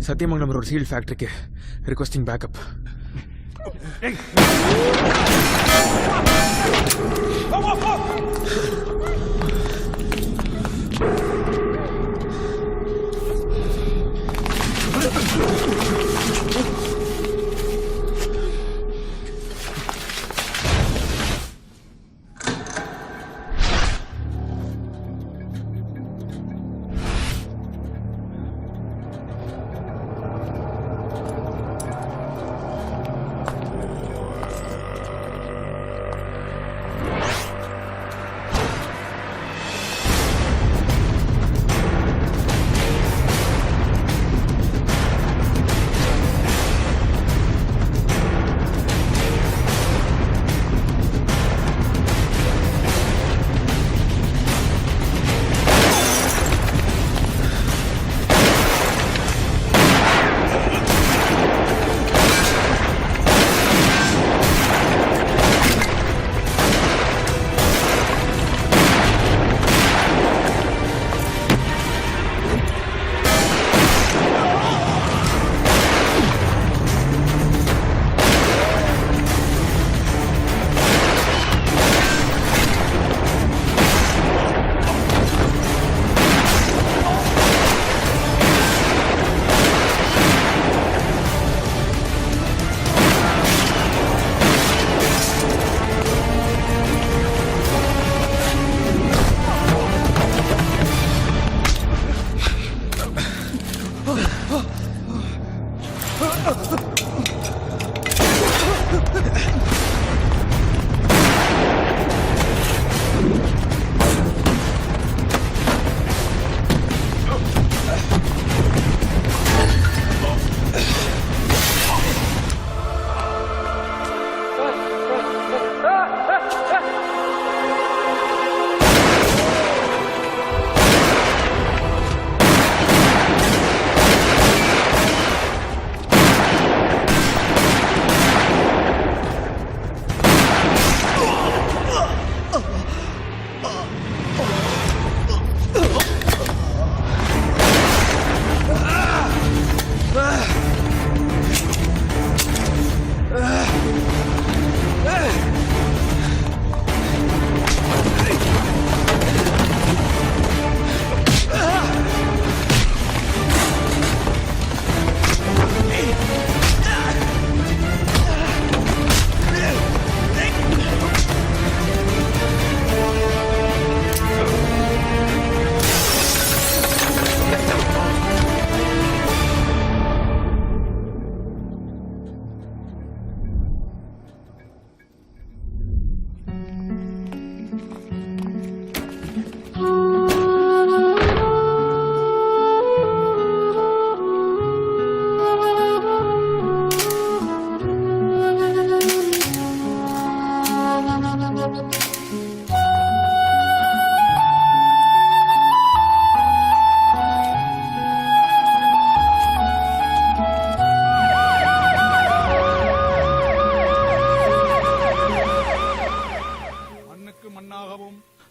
சத்தியமங்கலம் ஒரு seal ஃபேக்டரிக்கு requesting backup.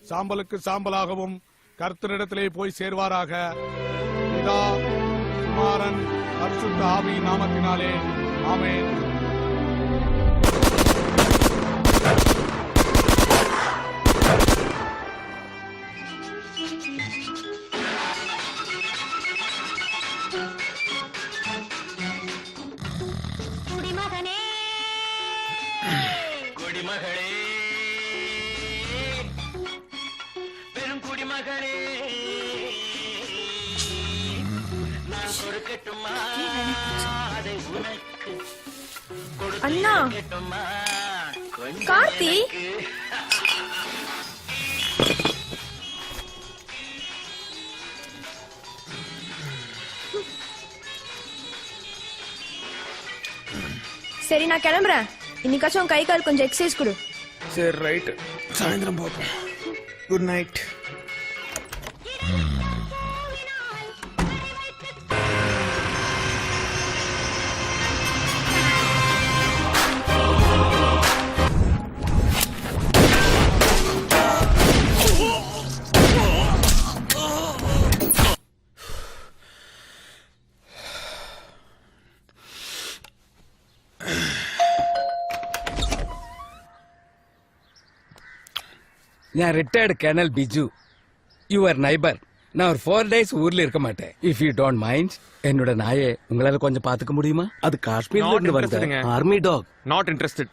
சாம்பலுக்கு சாம்பலாகவும் கர்த்தரிடத்திலே போய் சேர்வாராக. பிதா, குமாரன், பரிசுத்த ஆவியின் நாமத்தினாலே ஆமென். குடிமகனே, குடிமகளே, பெரும் குடிமகளே, நான் கொடுக்கட்டுமா அதை உனக்கு? அண்ணா, கார்த்தி, சரி நான் கிளம்புறேன். இன்னைக்காச்சும் கை கால் கொஞ்சம் எக்ஸசைஸ் கொடு. சரி ரைட், சாயந்தரம் பார்ப்போம். Good night. ഞാൻ retired colonel Biju your neighbour நான் ஒரு 4 days ஊர்ல இருக்க மாட்டேன். இஃப் யூ டோன்ட் மைண்ட் என்னோட நாயை உங்களால கொஞ்சம் பாத்துக்க முடியுமா? அது காஷ்மீர்ல இருந்து வந்த army dog. Not interested.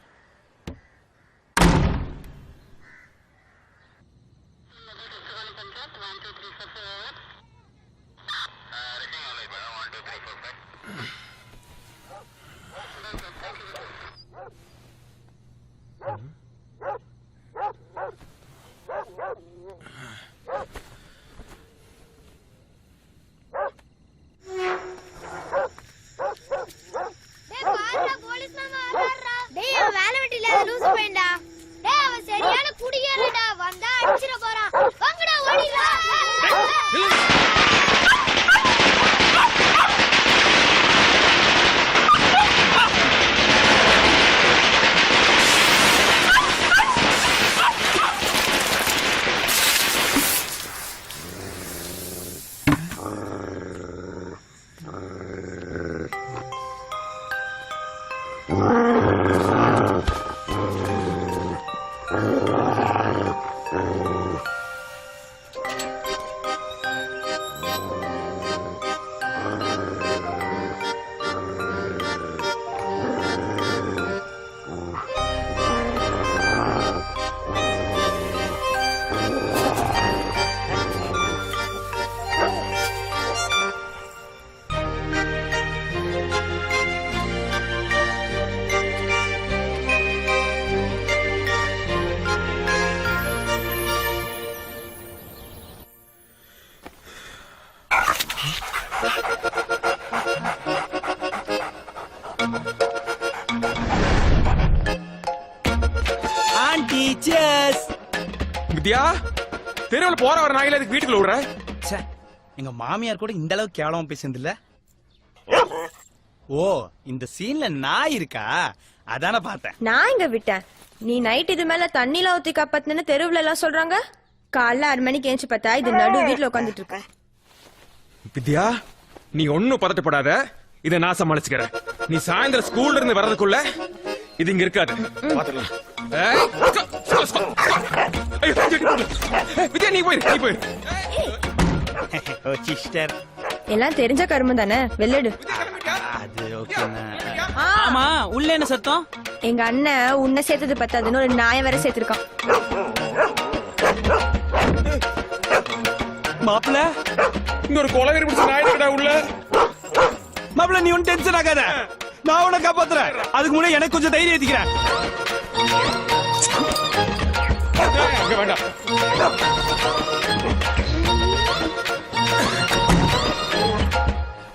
Vidya, தெருவுல போற வர நாயில அதுக்கு வீட்டுக்குள்ள விடுற? எங்க மாமியார் கூட இந்த அளவுக்கு கேவலமா பேசுனது இல்ல. ஓ, இந்த சீன்ல நாய் இருக்கா? அதான பார்த்தேன். நான் இங்க விட்டேன். நீ நைட் இது மேல தண்ணில ஊத்தி காப்பாத்துன்னு தெருவுல எல்லாம் சொல்றாங்க. காலைல 6 மணிக்கு ஏஞ்சி பார்த்தா இது நடு வீட்டுல உட்காந்துட்டு இருக்க. வித்யா, நீ ஒன்னும் பதட்டப்படாத, இத நான் சமாளிச்சுக்கிறேன். நீ சாயந்தரம் ஸ்கூல்ல இருந்து வர்றதுக்குள்ள இது இங்க இருக்காது. பாத்துக்கலாம். வித்யா, நீ போயிரு. ஓ சிஸ்டர், எல்லாம் தெரிஞ்ச கருமம் தானே, வெள்ளடு. அது ஓகேனா? ஆமா, உள்ள என்ன சத்தம்? எங்க அண்ணன் உன்னை சேர்த்தது பத்தாதுன்னு ஒரு நாயை வேற சேர்த்திருக்கான். மாப்பிள்ள, இங்க ஒரு கொலவெறி பிடிச்ச நாய் இருக்கடா உள்ள. மாப்பிள்ள, நீ ஒன்னும் டென்ஷன் ஆகாத, நான் உன்னை காப்பாத்துறேன். அதுக்கு முன்னாடி எனக்கு கொஞ்சம் தைரியம் ஏத்திக்கிறேன். இங்க வேண்டாம்.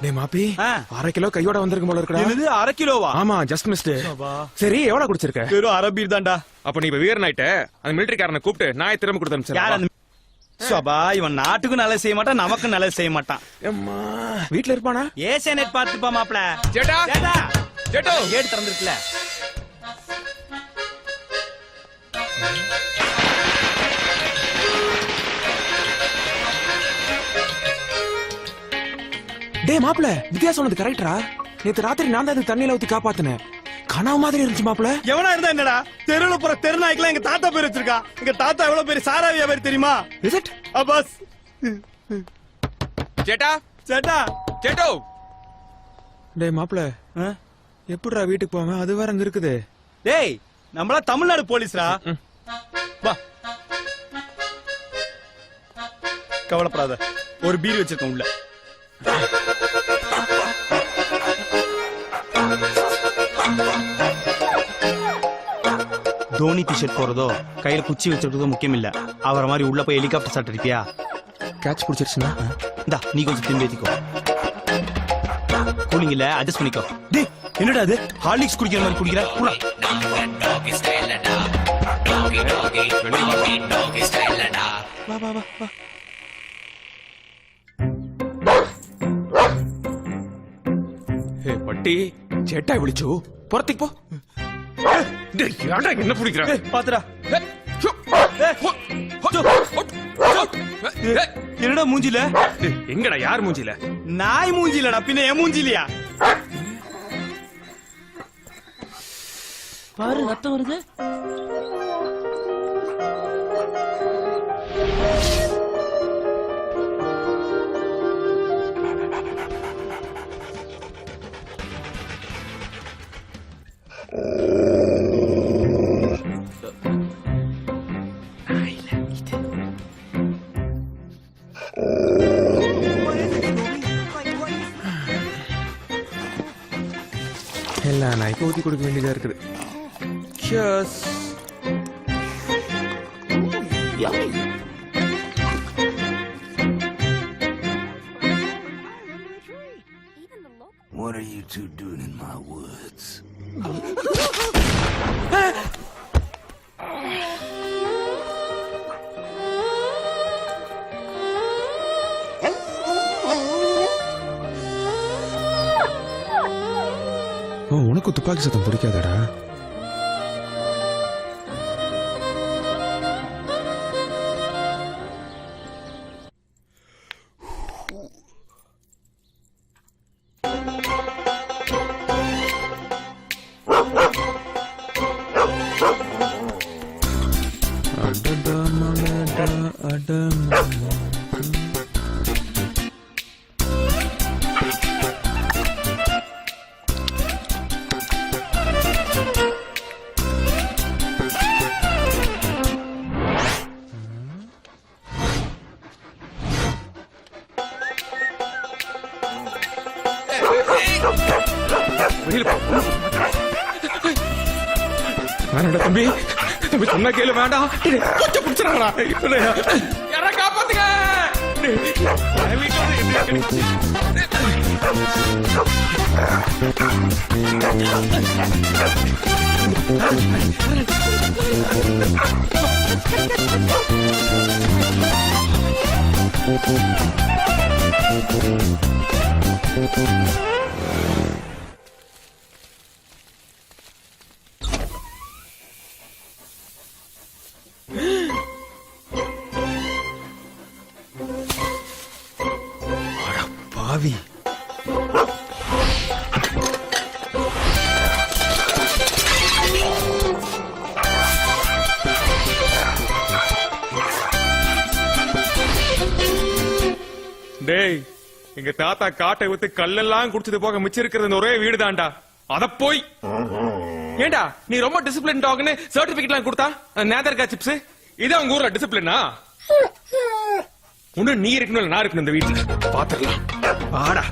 டேய் மாப்பி, 1/2 கிலோ கையோட வந்திருக்கும் போல இருக்கடா. இது 1/2 கிலோவா? ஆமா, ஜஸ்ட் மிஸ்ட். சரி, எவ்வளவு குடிச்சிருக்க? வெறும் 1/2 பீர் தான்டா. அப்ப நீ இப்ப வீரன் ஆயிட்ட. அந்த மிலிட்டரிக்காரனை கூப்பிட்டு நாயை திரும்ப கொடுத்து அனுப்பிச்சு. சபா, இவன் நாட்டுக்கும் நல்லது செய்ய மாட்டான், நமக்கும் நல்லது செய்ய மாட்டான். அம்மா, வீட்ல இருப்பானா? ஏசியா நெட் பாத்துப்பா மாப்ள. Jeddah, ஜெட்டோ, gate திறந்திருக்குல. டேய் மாப்ள, வித்யா சொன்னது கரெக்டா? நேத்து ராத்திரி நான் தான் தண்ணியில ஊத்தி காப்பாத்தினேன். கனவு மாதிரி இருந்துச்சு மாப்ள. எவனா இருந்தா என்னடா? தெருவுல போற தெருநாய்க்கெல்லாம் எங்க தாத்தா பேர் வச்சிருக்கா. எங்க தாத்தா எவ்வளவு பெரிய சாரா வியாபாரி தெரியுமா? Is it? அப்பாஸ். ஜெட்டா, சேட்டா, ஜெட்டோ. டேய் மாப்ள, எப்படிடா வீட்டுக்கு போவேன்? அது வேற அங்க இருக்குது. டேய், நம்மள தமிழ்நாடு போலீஸ்ரா. வா, கவலைப்படாத, ஒரு பீர் வச்சிருக்கேன் உள்ள. தோனி டிஷர்ட் போறதோ கையில குச்சி வச்சிருக்கிறதோ முக்கியம் இல்ல. அவரை மாதிரி உள்ள போய் ஹெலிகாப்டர் ஷாட் அடிப்பியா? கேட்ச் பிடிச்சிருச்சுனா இந்தா, நீ கொஞ்சம் திரும்பி ஏத்திக்கோ. கூலிங் இல்ல, அட்ஜஸ்ட் பண்ணிக்கோ. டேய், என்னடா அது? ஹார்லிக்ஸ் குடிக்கிற மாதிரி குடிக்கிற? புறா. வா வா வா வா. ஹே பட்டி, ஜெட்டா விളിച്ചു. புறத்துக்கு போ. டேய், யாரா என்ன புடிக்குற? பாத்துடா. என்னடா மூஞ்சில? எங்கடா, யார் மூஞ்சில? நாய் மூஞ்சிலடா, பின்ன என் மூஞ்சிலியா? பாரு, ரத்தம் வருது. எல்லா நாய்க்கும் ஊத்தி கொடுக்க வேண்டியதா இருக்குது. Cheers. What are you two doing in my woods? உனக்கு துப்பாக்கி சத்தம் பிடிக்காதடா? வேணாடா தம்பி, தம்பி சொன்னா கேளு, வேண்டாம். கொஞ்சம் பிடிச்சிடாங்களா? யாரா காப்பாத்துங்க. பாவி, டேய், எங்க தாத்தா காட்டை வித்து கல்லெல்லாம் குடிச்சது போக மிச்சம் இருக்கிறது ஒரே வீடு தான்டா. அத போய் ஏண்டா நீ ரொம்ப டிசிப்ளின் டாக்னு சர்டிபிகேட் எல்லாம் கொடுத்தா நேதர்கா சிப்ஸ், இதான் உங்க ஊர்ல டிசிப்ளினா? ஒண்ணு நீ இருக்கணும் இல்ல நான் இருக்கணும் இந்த வீட்டுல. பாத்துடலாம். ஆடா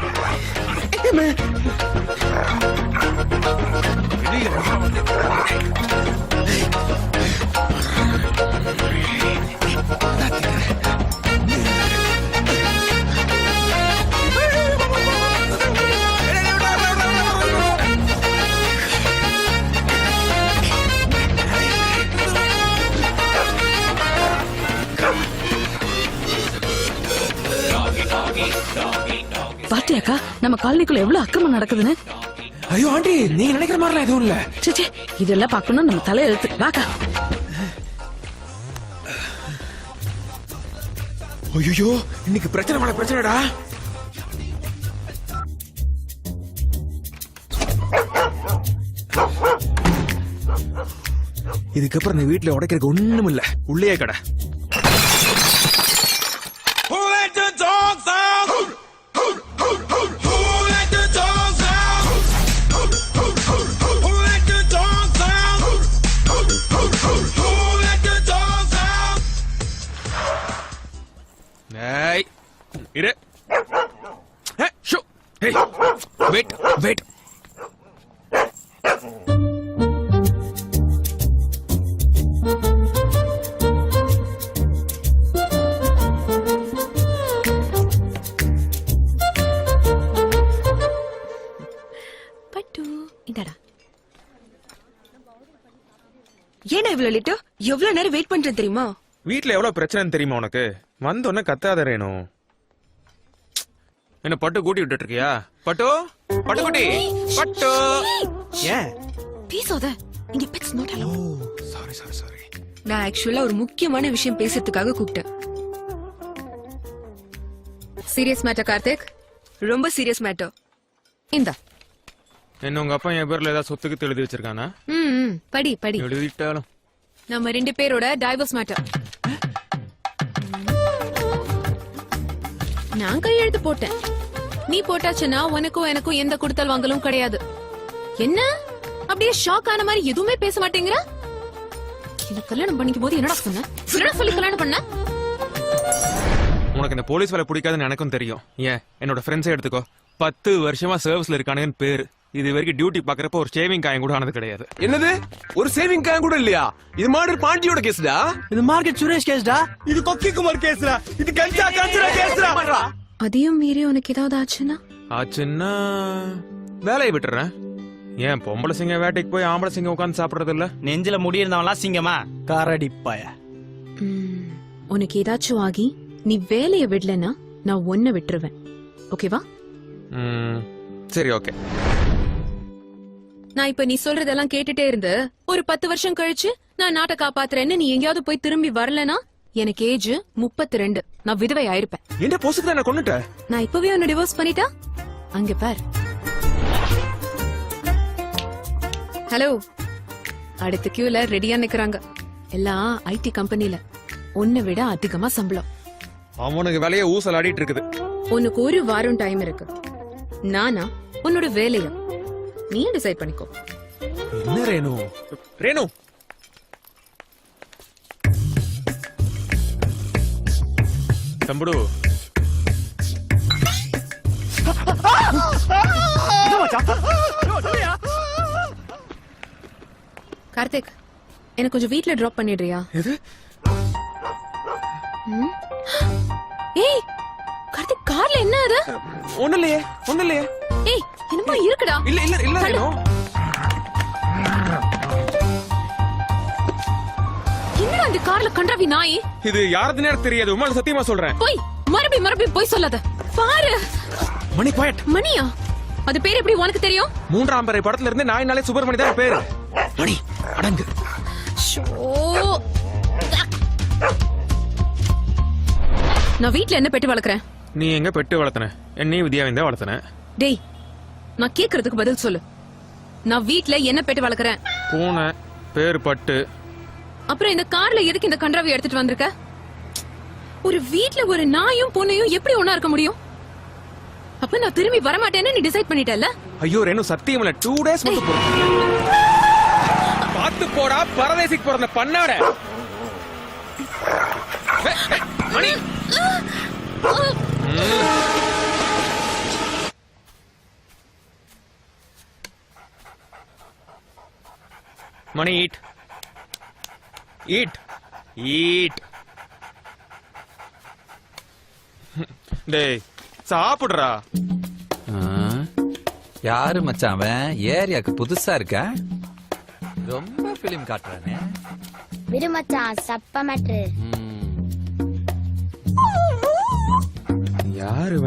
பாத்தியாக்கா நம்ம காலனிக்குள்ள எவ்வளவு அக்கிரமம் நடக்குதுன்னு? ஐயோ ஆண்டி, நீங்க நினைக்கிற மாதிரிலாம் எதுவும் இல்ல. சே, இதெல்லாம் பாக்கணும் நம்ம தலையெழுத்து. வாக்கா. ஐயோ இன்னைக்கு பிரச்சனை மேல பிரச்சனைடா. இதுக்கப்புறம் இந்த வீட்டுல உடைக்கிறதுக்கு ஒண்ணும் இல்ல, உள்ளே கடை. இரு. Wait wait. பட்டு இந்தடா. ஏன்னா இவ்வளவு லேட்டு? எவ்வளவு நேரம் வெயிட் பண்றேன் தெரியுமா? வீட்டுல எவ்வளவு பிரச்சனை தெரியுமா உனக்கு? வந்தோடனே கத்தாத ரேணு. என்ன பட்டு கூட்டி விட்டுட்டு இருக்கியா? பட்டு பட்டுக்குட்டி பட்டு. ஏன் பேசாத. இங்க pets not allowed. Sorry sorry sorry. நான் ஆக்சுவலா ஒரு முக்கியமான விஷயம் பேசுறதுக்காக கூப்பிட்டேன். Serious matter Karthik? ரொம்ப சீரியஸ் மேட்டர். இந்தா. என்ன உங்க அப்பா என் பேர்ல ஏதாவது சொத்துக்கு எழுதி வச்சிருக்கானா? படி படி. எழுதிட்டாலும் நம்ம 2 பேரோட டைவர்ஸ் மேட்டர். நான் கையெழுத்து போட்டேன். நீ போட்டாச்சுன்னா உனக்கும் எனக்கும் எந்த கொடுத்தல் வாங்கலும் கிடையாது. என்ன அப்படியே ஷாக் ஆன மாதிரி எதுவுமே பேச மாட்டேங்கிற? எனக்கு கல்யாணம் பண்ணிக்கும் போது என்னடா சொன்ன? என்னடா சொல்லி கல்யாணம் பண்ண? உனக்கு இந்த போலீஸ் வேலை பிடிக்காதுன்னு எனக்கும் தெரியும். ஏன் என்னோட ஃப்ரெண்ட்ஸே எடுத்துக்கோ, 10 வருஷமா சர்வீஸ்ல இருக்கானுன்னு பேரு. இது வரைக்கும் டியூட்டி பாக்குறப்ப ஒரு ஷேவிங் காயம் கூட ஆனது கிடையாது. என்னது ஒரு சேவிங் காயம் கூட இல்லையா? இது மாதிரி பாண்டியோட கேஸ்டா? இது மார்க்கெட் சுரேஷ் கேஸ்டா? இது கொக்கி குமார் கேஸ்டா? இது கஞ்சா கேஸ்டா? அதையும் மீறி உனக்கு ஏதாவது ஆச்சுன்னா? ஆச்சுன்னா வேலையை விட்டுறேன். ஏன் பொம்பளை சிங்கம் வேட்டைக்கு போய் ஆம்பளை சிங்கம் உட்காந்து சாப்பிடுறது இல்ல? நெஞ்சில முடி இருந்தவன்லாம் சிங்கமா? காரடிப்பாய. உனக்கு ஏதாச்சும் ஆகி நீ வேலையை விடலன்னா நான் ஒன்ன விட்டுருவேன். ஓகேவா? சரி, ஓகே. நான் இப்ப நீ சொல்றதெல்லாம் கேட்டுட்டே இருந்து ஒரு 10 வருஷம் கழிச்சு நான் நாட்டை காப்பாத்துறேன்னு நீ எங்கேயாவது போய் திரும்பி வரலனா எனக்கு ஏஜ் 32. நான் விதவை ஆயிருப்பேன். என்ன போசுக்கு தான் கொண்டுட்ட? நான் இப்பவே உன்னை டிவோர்ஸ் பண்ணிட்டா அங்க பார். ஹலோ, அடுத்த கியூல ரெடியா நிக்கறாங்க. எல்லாம் ஐடி கம்பெனில உன்னை விட அதிகமா சம்பளம். அவனுக்கு வேலையை ஊசல் ஆடிட்டு இருக்குது. உனக்கு ஒரு வாரம் டைம் இருக்கு. நானா உன்னோட வேலையா நீ டிசைட் பண்ணிக்கோ. என்ன ரேணு? ரேணு, தம்புடு, கார்த்திக், எனக்கு கொஞ்சம் வீட்ல டிராப் பண்ணிடுறியா? எது? ஏய் கார்த்திக், கார்ல என்ன அது? ஒண்ணு இல்லையே. ஏய் என்னமா இருக்குடா? இல்ல ரேணு. என்னடா அந்த கார்ல கண்டவி நாய்? இது யாரதுனே தெரியாது. உமால சத்தியமா சொல்றேன். போய் மறுபடியும் போய் சொல்லாத. பாரு மணி பாயட். மணியா? அது பேர் எப்படி உனக்கு தெரியும்? 3ஆம் பிறை படத்துல இருந்து நாயினாலே சுப்பிரமணி தான் பேரு. மணி அடங்கு. நான் வீட்ல என்ன பெட்டு வளர்க்கறேன்? நீ எங்க பெட்டு வளர்த்தன? என்னையும் வித்யாவையும் தான் வளர்த்தன. டேய், நான் கேக்குறதுக்கு பதில் சொல்லு. நான் வீட்ல என்ன பெட்டு வளர்க்கறேன்? பூனை, பேரு பட்டு. அப்புறம் இந்த கார்ல எதுக்கு இந்த கன்றாவை எடுத்துட்டு வந்திருக்க? ஒரு வீட்ல ஒரு நாயும் பூனையும் எப்படி ஒண்ணா இருக்க முடியும்? அப்ப நான் திரும்பி வர மாட்டேன்னு நீ டிசைட் பண்ணிட்டல்ல? ஐயோ ரேணு, சத்தியம் இல்ல. 2 டேஸ் மட்டும் போறோம். பாத்து போடா பரதேசிக்கு பிறந்த பண்ணாட. மணி மணி ஈட். டேய் சாப்பிடுறா. யாரு மச்சான் அவன்? ஏரியாக்கு புதுசா இருக்க? ரொம்ப பிலிம் காட்டுறானே. விடு மச்சான், சப்ப மேட்ரு. யாரு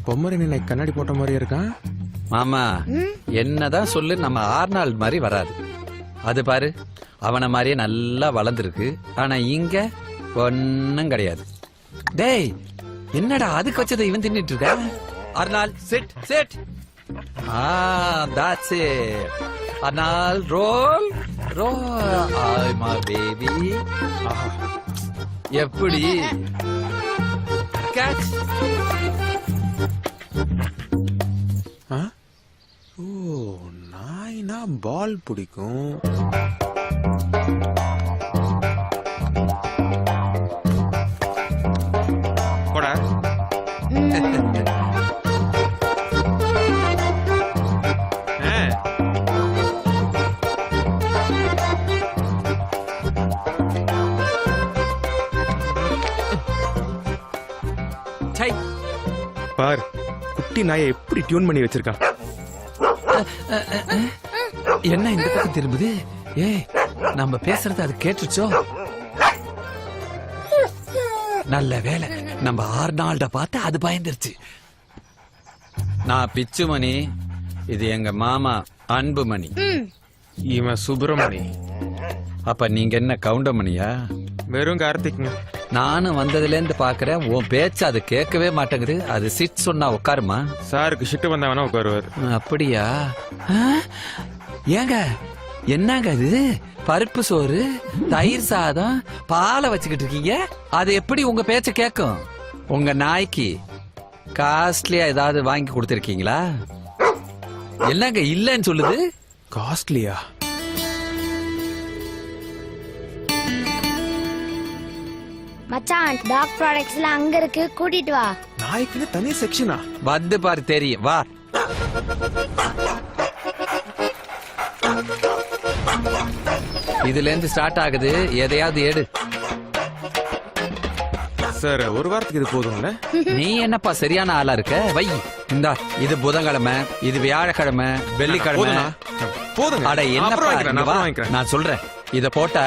பொம்மரி நிலை கண்ணாடி போட்ட மாதிரி இருக்கான்? மாமா, என்னதான் சொல்லு, நம்ம ஆர்னால்ட் மாதிரி வராது. அது பாரு, அவன மாதிரியே நல்லா வளர்ந்துருக்கு. ஆனா இங்க ஒன்னும் கிடையாது. டேய், என்னடா அதுக்கு வச்சதை இவன் தின்னுட்டு இருக்க? Arnold, sit. That's it. Arnold, roll. I'm my baby. எப்படி? Catch. ஓ, நாய்னா பால் பிடிக்கும். போடா. பார், குட்டி நாயை எப்படி டியூன் பண்ணி வச்சிருக்கான். என்ன இந்த பக்கம் திரும்புது? ஏய், நம்ம பேசுறது அது கேட்டுச்சோ? நல்ல வேலை, நம்ம ஆர்னால்ட பார்த்து அது பயந்துருச்சு. நான் பிச்சுமணி, இது எங்க மாமா அன்புமணி. இவன் சுப்பிரமணி. அப்ப நீங்க என்ன கவுண்டமணியா? வெறும் கார்த்திக்ங்க. நானும் வந்ததுல இருந்து பாக்குறேன், உன் பேச்சு அது கேட்கவே மாட்டேங்குது. அது சிட் சொன்னா உட்காருமா? சாருக்கு ஷிட்டு வந்தா வேணா உட்காருவாரு. அப்படியா? ஏங்க, என்னங்க இது? பருப்பு சோறு, தயிர் சாதம், பாலை வச்சுக்கிட்டு இருக்கீங்க. அது எப்படி உங்க பேச்ச கேட்கும்? உங்க நாய்க்கு காஸ்ட்லியா ஏதாவது வாங்கி கொடுத்திருக்கீங்களா? என்னங்க இல்லன்னு சொல்லுது? காஸ்ட்லியா? மச்சான் டாக் ப்ராடக்ட்ஸ்லாம் அங்க இருக்கு, கூட்டிட்டு வா. நாய்க்குன்னு தனி செக்ஷனா? வந்து பாரு தெரியும், வா. இதுல இருந்து ஸ்டார்ட் ஆகுது, எதையாவது எடு. சார் ஒரு வாரத்துக்கு இது போதும்ல? நீ என்னப்பா சரியான ஆளா இருக்க? வை. இந்தா, இது புதன்கிழமை, இது வியாழக்கிழமை, வெள்ளிக்கிழமை. போதும்ண்ணா. போதுங்க. அட அப்புறம் என்னப்பா வாங்கிக்கிறேன், இங்க அப்புறம் வா. வாங்கிக்கிறேன். நான் சொல்றேன், இத போட்டா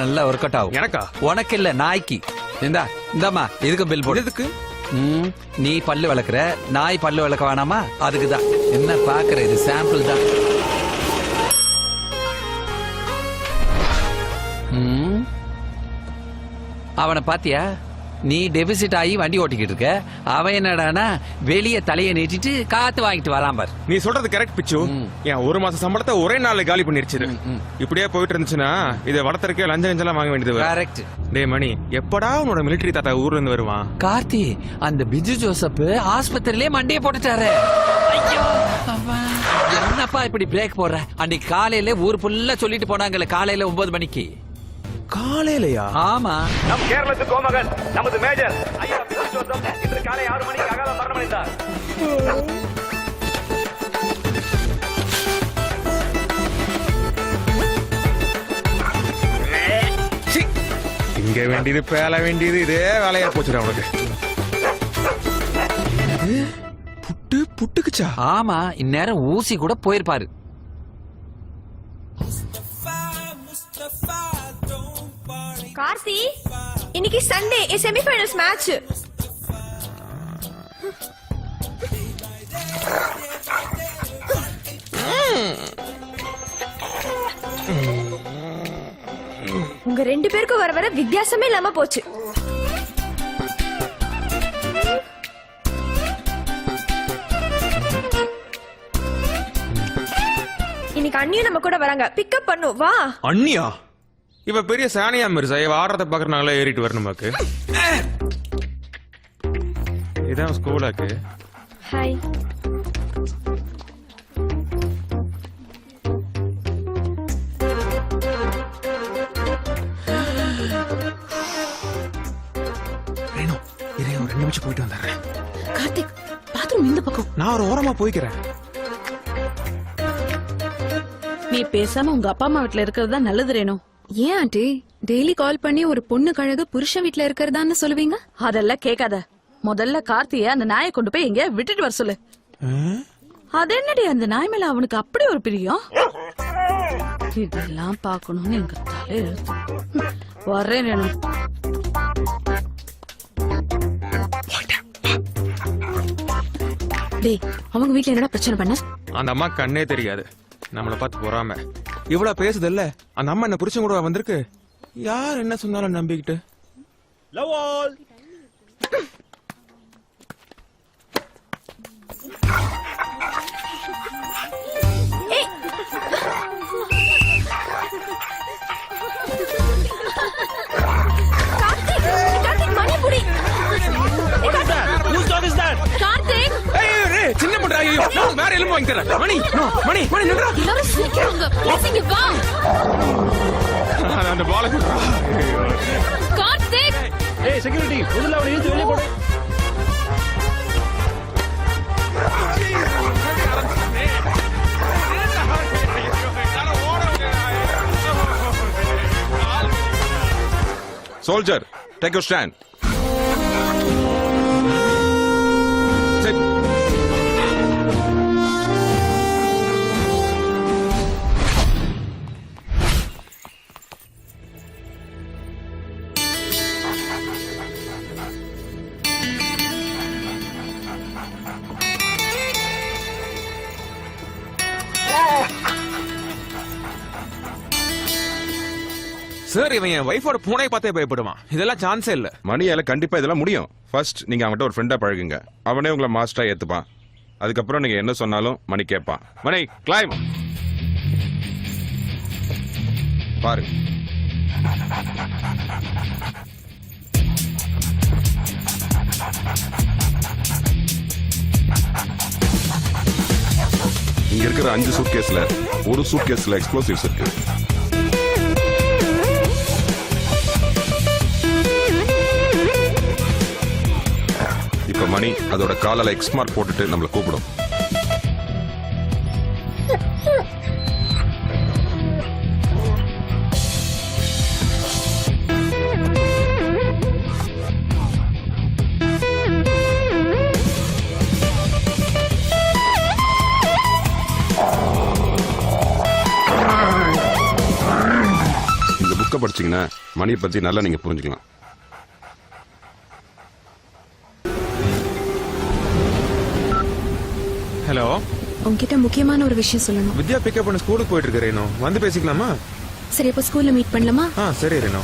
நல்லா ஒர்க் அவுட் ஆகும். எனக்கா? உனக்கு இல்ல, நாய்க்கு. இந்தாம்மா, இதுக்கு பில் போடு. எதுக்கு? நீ பல்லு விளக்குற, நாய் பல்லு விளக்க வேணாமா? அதுக்குதான். என்ன பாக்குற, இது சாம்பிள் தான். அவனை பாத்தியா? நீ டெபிசிட் ஆகி வண்டி ஓட்டிக்கிட்டு இருக்க, அவன் என்னடானா வெளிய தலைய நீட்டிட்டு காத்து வாங்கிட்டு வரான் பார். நீ சொல்றது கரெக்ட் பிச்சு. என் ஒரு மாச சம்பளத்தை ஒரே நாள்ல காலி பண்ணிருச்சு. இப்படியே போயிட்டு இருந்துச்சுன்னா இதை வளர்த்தறக்கே லஞ்சம் வாங்க வேண்டியது. கரெக்ட். டே மணி, எப்படா உன்னோட மிலிட்டரி தாத்தா ஊர்ல இருந்து வருவான்? கார்த்தி, அந்த பிஜு ஜோசப் ஆஸ்பத்திரியிலே மண்டைய போட்டுட்டாரு. ஐயோ, என்னப்பா இப்படி பிரேக் போடுற? அன்னைக்கு காலையில ஊர் ஃபுல்லா சொல்லிட்டு போனாங்கல்ல, காலையில 9 மணிக்கு. காலையிலயா? ஆமா. நம் கேரளத்து கோமகன் நமது மேஜர் ஐயா பிச்சு ஜோசப் இன்று காலை 6 மணிக்கு அகால மரணமடைந்தார். இங்க வேண்டியது பேல வேண்டியது இதே வேலையா போச்சுடா உனக்கு. புட்டுக்குச்சா? ஆமா, இந்நேரம் ஊசி கூட போயிருப்பாரு. கார்த்தி, இன்னைக்கு சண்டே செமிஃபைனல்ஸ் மேட்ச். உங்க 2 பேருக்கும் வர வர வித்தியாசமே இல்லாம போச்சு. இன்னைக்கு அண்ணியும் நம்ம கூட வராங்க, பிக்கப் பண்ணு வா. அண்ணியா? இவ பெரிய சானியா மிர்சா. இவ ஆடுறத பாக்குறனால ஏறிட்டு வரணுமாக்கு. இதான் ஸ்கூலாக்கு. ஹாய். ரேணு, இரு, ஒரு 2 நிமிஷம் போயிட்டு வந்துடுறேன். கார்த்திக், பாத்ரூம் இந்த பக்கம். நான் ஒரு ஓரமா போய்க்கிறேன். நீ பேசாம உங்க அப்பா அம்மா வீட்ல இருக்கிறது தான் நல்லது ரேணு. ஏன் ஆண்டி டெய்லி கால் பண்ணி ஒரு பொண்ணு கழகு புருஷன் வீட்ல இருக்கிறதான்னு சொல்லுவீங்க? அதெல்லாம் கேட்காத. முதல்ல கார்த்திய அந்த நாயை கொண்டு போய் எங்க விட்டுட்டு வர சொல்லு. அது என்னடி, அந்த நாய் மேல அவனுக்கு அப்படி ஒரு பிரியம்? இதெல்லாம் பாக்கணும்னு எங்க தலை எழுத்து. வர்றேன் ரேணு. டேய், அவங்க வீட்ல என்னடா பிரச்சனை பண்ண? அந்த அம்மா கண்ணே தெரியாது, நம்மள பார்த்து பொறாம. இவ்வளவு பேசுது இல்ல, அந்த அம்மா என்ன புருஷன் கூட வந்திருக்கு. யார் என்ன சொன்னாலும் நம்பிக்கிட்டு. Love all. கார்த்திக், மணி புடி. Whose dog is that? Karthik, சின்ன பண்றா. ஐயோ, நான் வேற எலும்பு வாங்கி தரேன். மணி, no, மணி நின்றா. எல்லாரும் சீக்கிரங்க. ப்ளீஸ் இங்க வா. அந்த பால குடுறா. கார்த்திக், Hey, security, முதல்ல அவனை இழுத்து வெளியே போடு. Soldier, take your stand. Sit. Sir, இவன் என் வைஃபோட பூனை பார்த்தே பயப்படுவான். இதெல்லாம் சான்ஸே இல்ல. மணியால கண்டிப்பா இதெல்லாம் முடியும். ஃபர்ஸ்ட் நீங்க அவன்கிட்ட ஒரு ஃப்ரெண்டா பழகுங்க. அவனே உங்களை மாஸ்டரா ஏத்துப்பான். அதுக்கப்புறம் நீங்க என்ன சொன்னாலும் மணி கேட்பான். மணி, கிளைம். பாரு. இங்க இருக்கிற 5 சூட்கேஸ்ல ஒரு சூட்கேஸ்ல எக்ஸ்ப்ளோசிவ்ஸ் இருக்கு. இப்ப மணி அதோட காலால எக்ஸ் மார்க் போட்டுட்டு நம்மள கூப்பிடும். இந்த புக்கை படிச்சீங்கன்னா மணியை பத்தி நல்லா நீங்க புரிஞ்சுக்கலாம். ஹலோ, உன்கிட்ட முக்கியமான ஒரு விஷயம் சொல்லணும். வித்யா பிக்கப் பண்ண ஸ்கூலுக்கு போயிட்டு இருக்க ரேணு, வந்து பேசிக்கலாமா? சரி, அப்போ ஸ்கூல்ல மீட் பண்ணலாமா? சரி ரேணு.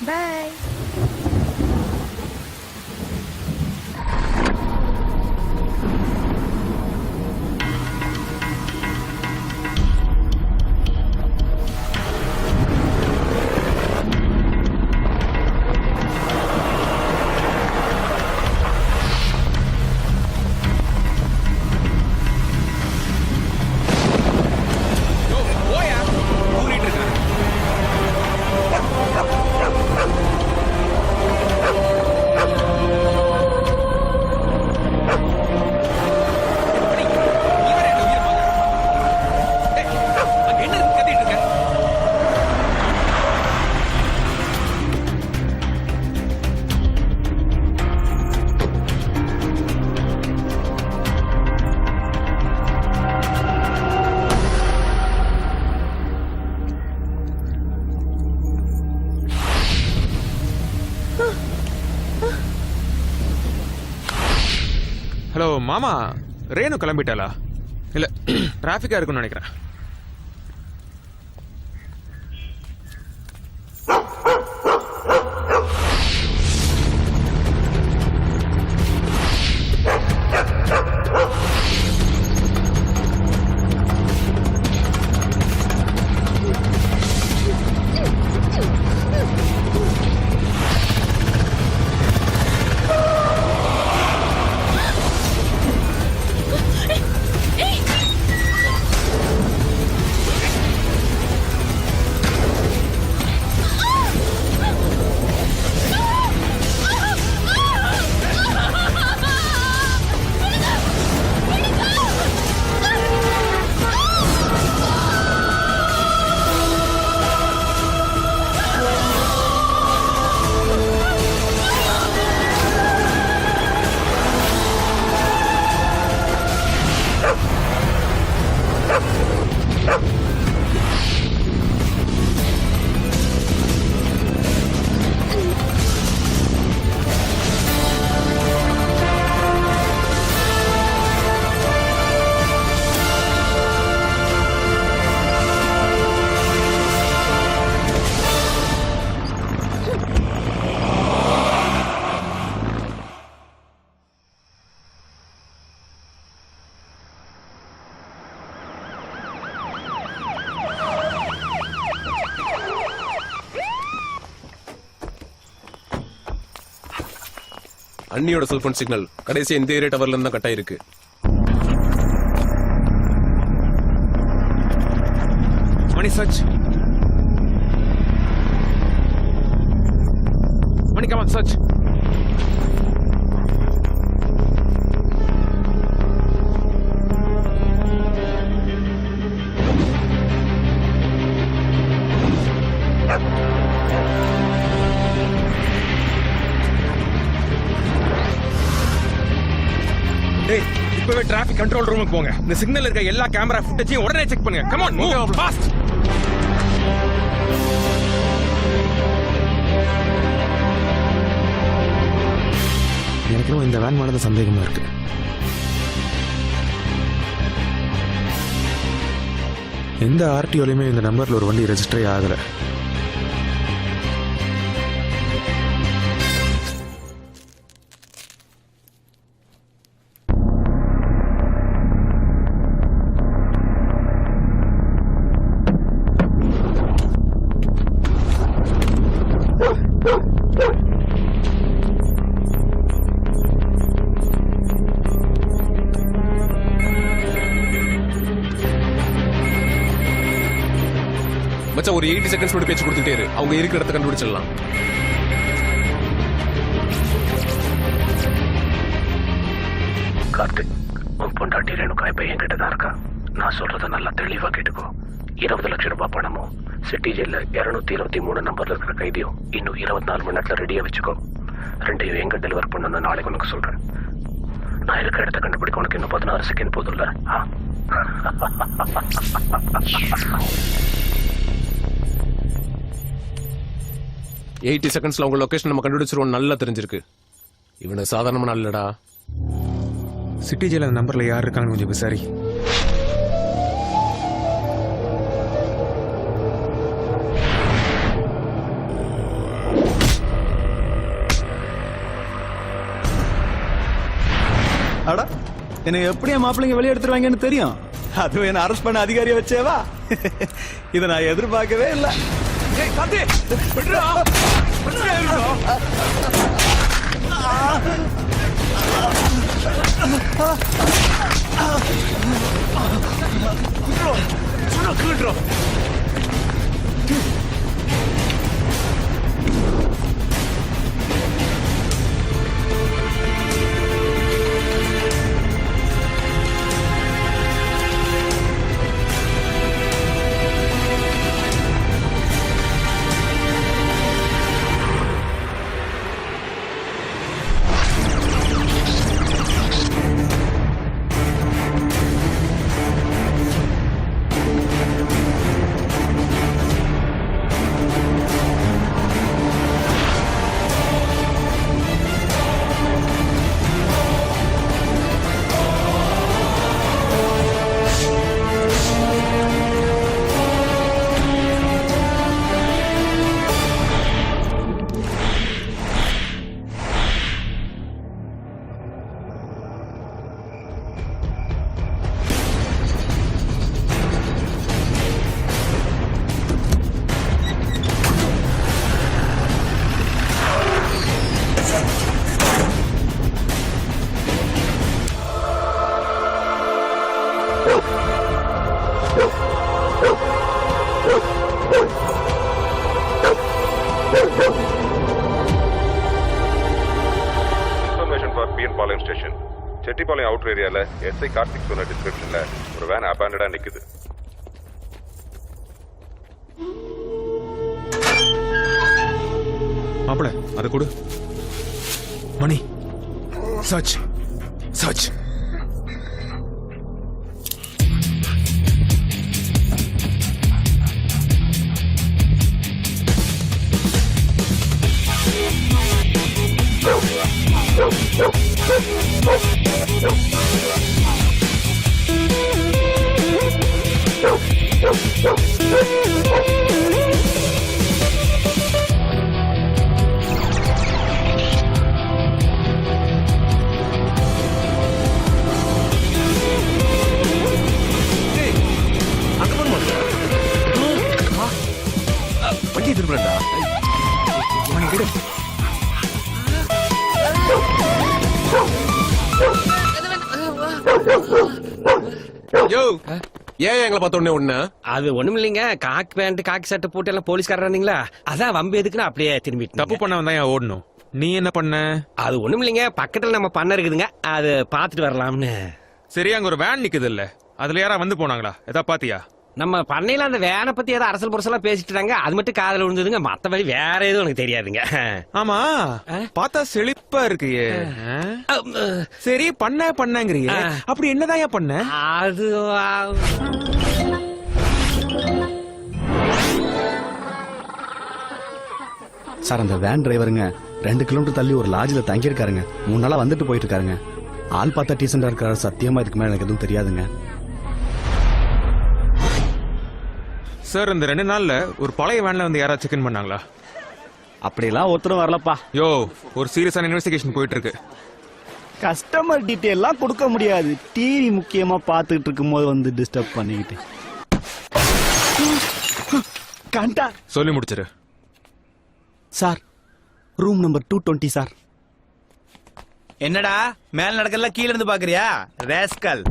பாய். ஹலோ மாமா, ரேணு கிளம்பிட்டாளா? இல்ல டிராபிக்கா இருக்குன்னு நினைக்கிறேன். அண்ணியோட செல்போன் சிக்னல் கடைசி இந்த ஏரியா டவர்ல இருந்து தான் கட் ஆயிருக்கு. Mani search. Mani come on search. இப்பவே டிராபிக் கண்ட்ரோல் ரூமுக்கு போங்க. இந்த சிக்னல் இருக்க எல்லா கேமரா ஃபுட்டேஜையும் உடனே செக் பண்ணுங்க. Come on, move fast. எனக்கும் இந்த வேன் மேல சந்தேகமா இருக்கு. எந்த ஆர்டிஓலயுமே இந்த நம்பர்ல ஒரு வண்டி ரெஜிஸ்டரே ஆகல. மச்சான் ஒரு 80 செகண்ட்ஸ் மட்டும் பேச்சு கொடுத்துட்டே இரு. அவங்க இருக்கிற இடத்த கண்டுபிடிச்சிடலாம். கார்த்திக், உன் பொண்டாட்டி ரேணுகா இப்ப என்கிட்ட தான் இருக்கா. நான் சொல்றத நல்லா தெளிவா கேட்டுக்கோ. 20 லட்சம் ரூபாய் பணமும் சிட்டி ஜெயில 223 நம்பர்ல இருக்கிற கைதியும் இன்னும் 24 மணி நேரத்துல ரெடியா வச்சுக்கோ. ரெண்டையும் எங்க டெலிவர் பண்ணணும் நாளைக்கு உனக்கு சொல்றேன். நான் இருக்கிற இடத்த கண்டுபிடிக்க உனக்கு இன்னும் 16 செகண்ட் போதும்ல? 80 செகண்ட்ஸ்ல உங்க லொகேஷன் நம்ம கண்டுபிடிச்சிருவோம். நல்லா தெரிஞ்சிருக்கு. இவனை சாதாரணமா இல்லடா. சிட்டி ஜெயில அந்த நம்பர்ல யார் இருக்காங்க கொஞ்சம் விசாரி. அடா என்ன எப்படியா மாப்பிள்ளைங்க வெளியே எடுத்துருவாங்கன்னு தெரியும். அதுவும் என்ன அரெஸ்ட் பண்ண அதிகாரியை வச்சேவா? இதை நான் எதிர்பார்க்கவே இல்லை. பாளையம் ஸ்டேஷன் செட்டிப்பாளையம் அவுட்டர் ஏரியால எஸ்ஐ கார்த்திக் சொன்ன டிஸ்கிரிப்ஷன்ல ஒரு வேன் அபாண்டடா நிக்குது. மாப்பிள அதை கொடு. மணி சர்ச் சர்ச். வண்டி திரும்புறா. மணி கிடு. யோ ஏன் எங்களை பார்த்த உடனே அது ஒண்ணும் இல்லைங்க. காக்கி பேண்ட் காக்கி சட்டை போட்டு எல்லாம் போலீஸ்காரங்களா, அதான் வம்பு எதுக்குன்னு அப்படியே திரும்பி. தப்பு பண்ண வந்தா ஏன் ஓடணும்? நீ என்ன பண்ண? அது ஒண்ணும் இல்லைங்க, பக்கத்துல நம்ம பண்ண இருக்குதுங்க, அது பாத்துட்டு வரலாம்னு. சரி, அங்க ஒரு வேன் நிக்குது இல்ல, அதுல யாரா வந்து போனாங்களா? எதா பாத்தியா? நம்ம பண்ணையில அந்த வேனை பத்தி ஏதோ அரசல் புரசலா பேசிட்டு இருந்தாங்க, அது மட்டும் காதுல விழுந்ததுங்க. மத்தபடி வேற எதுவும் எனக்கு தெரியாதுங்க. ஆமா, பார்த்தா செழிப்பா இருக்கு. சரி, பண்ணங்கிறிய, அப்படி என்னதான் பண்ண? அது சார், அந்த வேன் டிரைவருங்க 2 கிலோமீட்டர் தள்ளி ஒரு லாட்ஜில் தங்கியிருக்காருங்க. 3 நாளா வந்துட்டு போயிட்டு இருக்காருங்க. ஆள் பார்த்தா டீசெண்டா இருக்காரு. சத்தியமா இதுக்கு மேல எனக்கு எதுவும் தெரியாதுங்க. சார், இந்த 2 நாள்ல ஒரு பழைய வேன்ல வந்து யாராவது செக் இன் பண்ணாங்களா? அப்படிலாம் ஒருத்தரும் வரலப்பா. யோ, ஒரு சீரியஸான இன்வெஸ்டிகேஷன் போயிட்டு இருக்கு. கஸ்டமர் டீட்டெயிலாம் கொடுக்க முடியாது. டிவி முக்கியமா பார்த்துட்டு இருக்கும் போது வந்து டிஸ்டர்ப் பண்ணிக்கிட்டு. கண்டா சொல்லி முடிச்சிரு. Sir, room number 220 sir. என்னடா மேல நடக்கல கீழ இருந்து பாக்குறியா ரேஸ்கல்?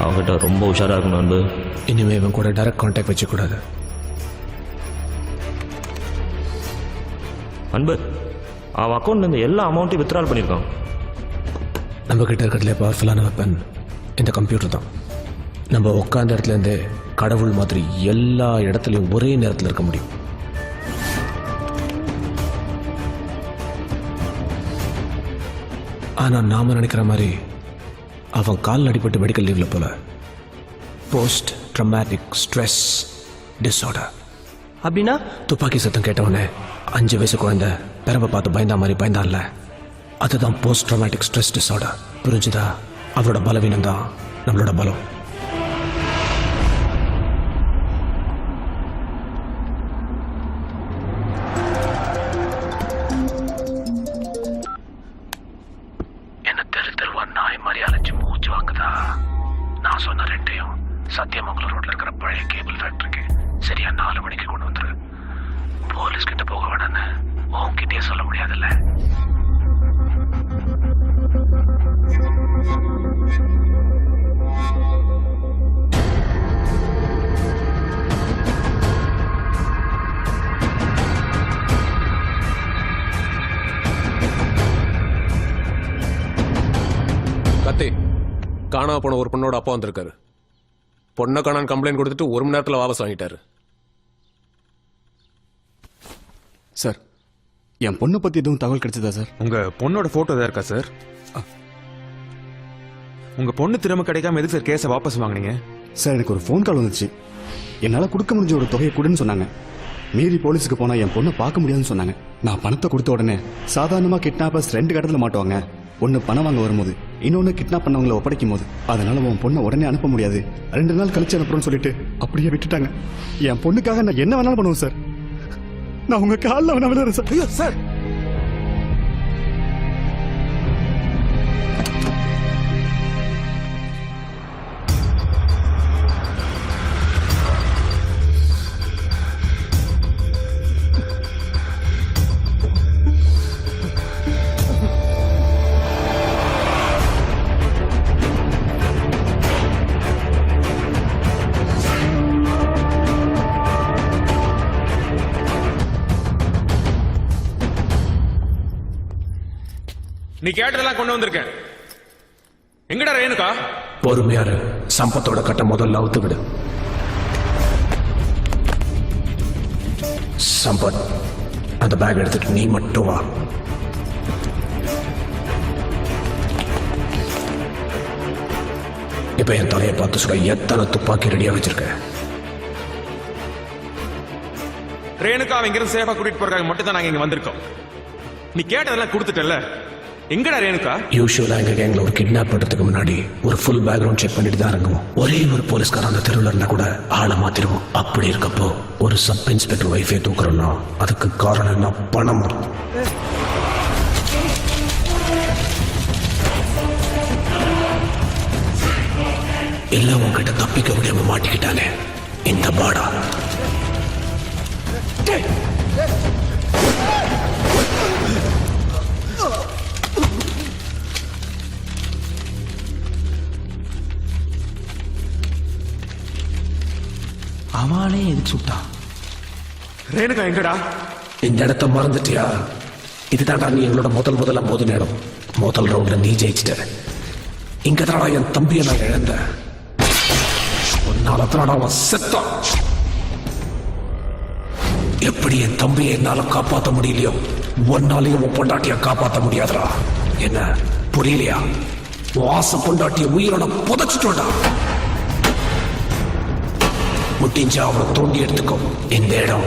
அவங்ககிட்ட ரொம்ப உஷாரா இருக்கணும் அன்பு. இனிமே இவன் கூட டைரக்ட் கான்டாக்ட் வச்சுக்கூடாது. அன்பு, அவன் அக்கௌண்ட்லேருந்து எல்லா அமௌண்ட்டையும் வித்ட்ரால் பண்ணியிருக்கான். நம்ம கிட்ட இருக்கிறதுல பவர்ஃபுல்லான வெப்பன் இந்த கம்ப்யூட்டர் தான். நம்ம உட்காந்த இடத்துலேருந்து கடவுள் மாதிரி எல்லா இடத்துலையும் ஒரே நேரத்தில் இருக்க முடியும். ஆனால் நாம நினைக்கிற மாதிரி அவன் கால் அடிபட்டு மெடிக்கல் லீவ்ல போல. Post traumatic stress disorder. அப்படின்னா துப்பாக்கி சத்தம் கேட்டவொடனே 5 வயசு குழந்தை பெரம்பை பார்த்து பயந்தா மாதிரி பயந்தான்ல, அதுதான் போஸ்ட் ட்ரமாட்டிக் ஸ்ட்ரெஸ் டிஸார்டர். புரிஞ்சுதா? அவரோட பலவீனம் தான் நம்மளோட பலம். என்ன தெரு தெருவா நாய் மாதிரி அலைஞ்சு மூச்சு வாங்குதா? நான் சொன்ன ரெண்டையும் சத்தியமங்கலம் ரோட்ல இருக்கிற பழைய கேபிள் ஃபேக்டரிக்கு சரியா 4 மணிக்கு கொண்டு வந்துரு. போலீஸ் கிட்ட போக வேணான்னு உன்கிட்டயே சொல்ல முடியாதுல்ல. கத்தி, காணாம போன ஒரு பொண்ணோட அப்பா வந்திருக்காரு. பொண்ணை காணான்னு கம்ப்ளைண்ட் கொடுத்துட்டு 1 மணி நேரத்தில் வாபஸ் வாங்கிட்டாரு. சார், என் பொண்ணை பத்தி எதுவும் தகவல் கிடைச்சதா சார்? உங்க பொண்ணோட போட்டோ தான் இருக்கா சார்? உங்க பொண்ணு திரும்ப கிடைக்காம எதுக்கு சார் கேஸை வாபஸ் வாங்குனீங்க? சார், எனக்கு ஒரு ஃபோன் கால் வந்துச்சு. என்னால் கொடுக்க முடிஞ்ச ஒரு தொகையை கொடுன்னு சொன்னாங்க. மீறி போலீஸுக்கு போனால் என் பொண்ணை பார்க்க முடியாதுன்னு சொன்னாங்க. நான் பணத்தை கொடுத்த உடனே சாதாரணமாக கிட்னாப்பர்ஸ் 2 கட்டத்தில் மாட்டுவாங்க. ஒன்று பணம் வாங்க வரும்போது, இன்னொன்று கிட்னாப் பண்ணவங்களை ஒப்படைக்கும் போது. அதனால உன் பொண்ணை உடனே அனுப்ப முடியாது, 2 நாள் கழிச்சு அனுப்புறோம்னு சொல்லிட்டு அப்படியே விட்டுட்டாங்க. என் பொண்ணுக்காக நான் என்ன வேணாலும் பண்ணுவேன் சார். நான் உங்க காலில் வேணா விளையாடுறேன் சார். ஐயோ சார், நீ கேட்டதெல்லாம் கொண்டு வந்திருக்கேன். எங்கடா ரேணுகா? பொறுமையாரு, சம்பத்தோட கட்ட முதல்ல அவுத்து விடு. சம்பத், அந்த பேக் எடுத்துட்டு நீ மட்டும் வா. இப்ப என் தலையை பார்த்து சுட எத்தனை துப்பாக்கி ரெடியா வச்சிருக்க? ரேணுகா அவங்க இருந்து சேஃபா கூட்டிட்டு போறதுக்காக மட்டும் தான் நாங்க இங்க வந்திருக்கோம். நீ கேட்டதெல்லாம் கொடுத்துட்டல, எங்கடா ரேணுகா? யூஸ்வலா எங்க கேங்ல ஒரு கிட்னாப் பண்றதுக்கு முன்னாடி ஒரு ஃபுல் பேக்ரவுண்ட் செக் பண்ணிட்டு தான் இறங்குவோம். ஒரே ஒரு போலீஸ்காரன் அந்த தெருவில் இருந்தா கூட ஆளை மாத்திருவோம். அப்படி இருக்கப்போ ஒரு சப் இன்ஸ்பெக்டர் வைஃபை தூக்குறோம்னா அதுக்கு காரணம் என்ன? பணம். இல்ல உங்ககிட்ட தப்பிக்க முடியாம மாட்டிக்கிட்டானே இந்த பாடா. அவனே எதுக்கு சுட்டான்? ரேணுகா எங்கடா? இந்த இடத்த மறந்துட்டியா? இதுதான்டா நீ எங்களோட முதல்ல மோது நேரம். முதல் ரவுண்ட்ல நீ ஜெயிச்சிட்ட. இங்கதாடா என் தம்பியை நான் இழந்தேன். உன்னாலதாடா அவன் செத்தான். எப்படி என் தம்பியை என்னால காப்பாற்ற முடியலையோ ஒன்னாலையும் உன் பொண்டாட்டிய காப்பாற்ற முடியாதுடா. என்ன புரியலையா? வாச பொண்டாட்டிய உயிரோட புதைச்சிட்டோடா. முட்டிஞ்சா அவனை தோண்டி எடுத்துக்கோ. இந்த இடம்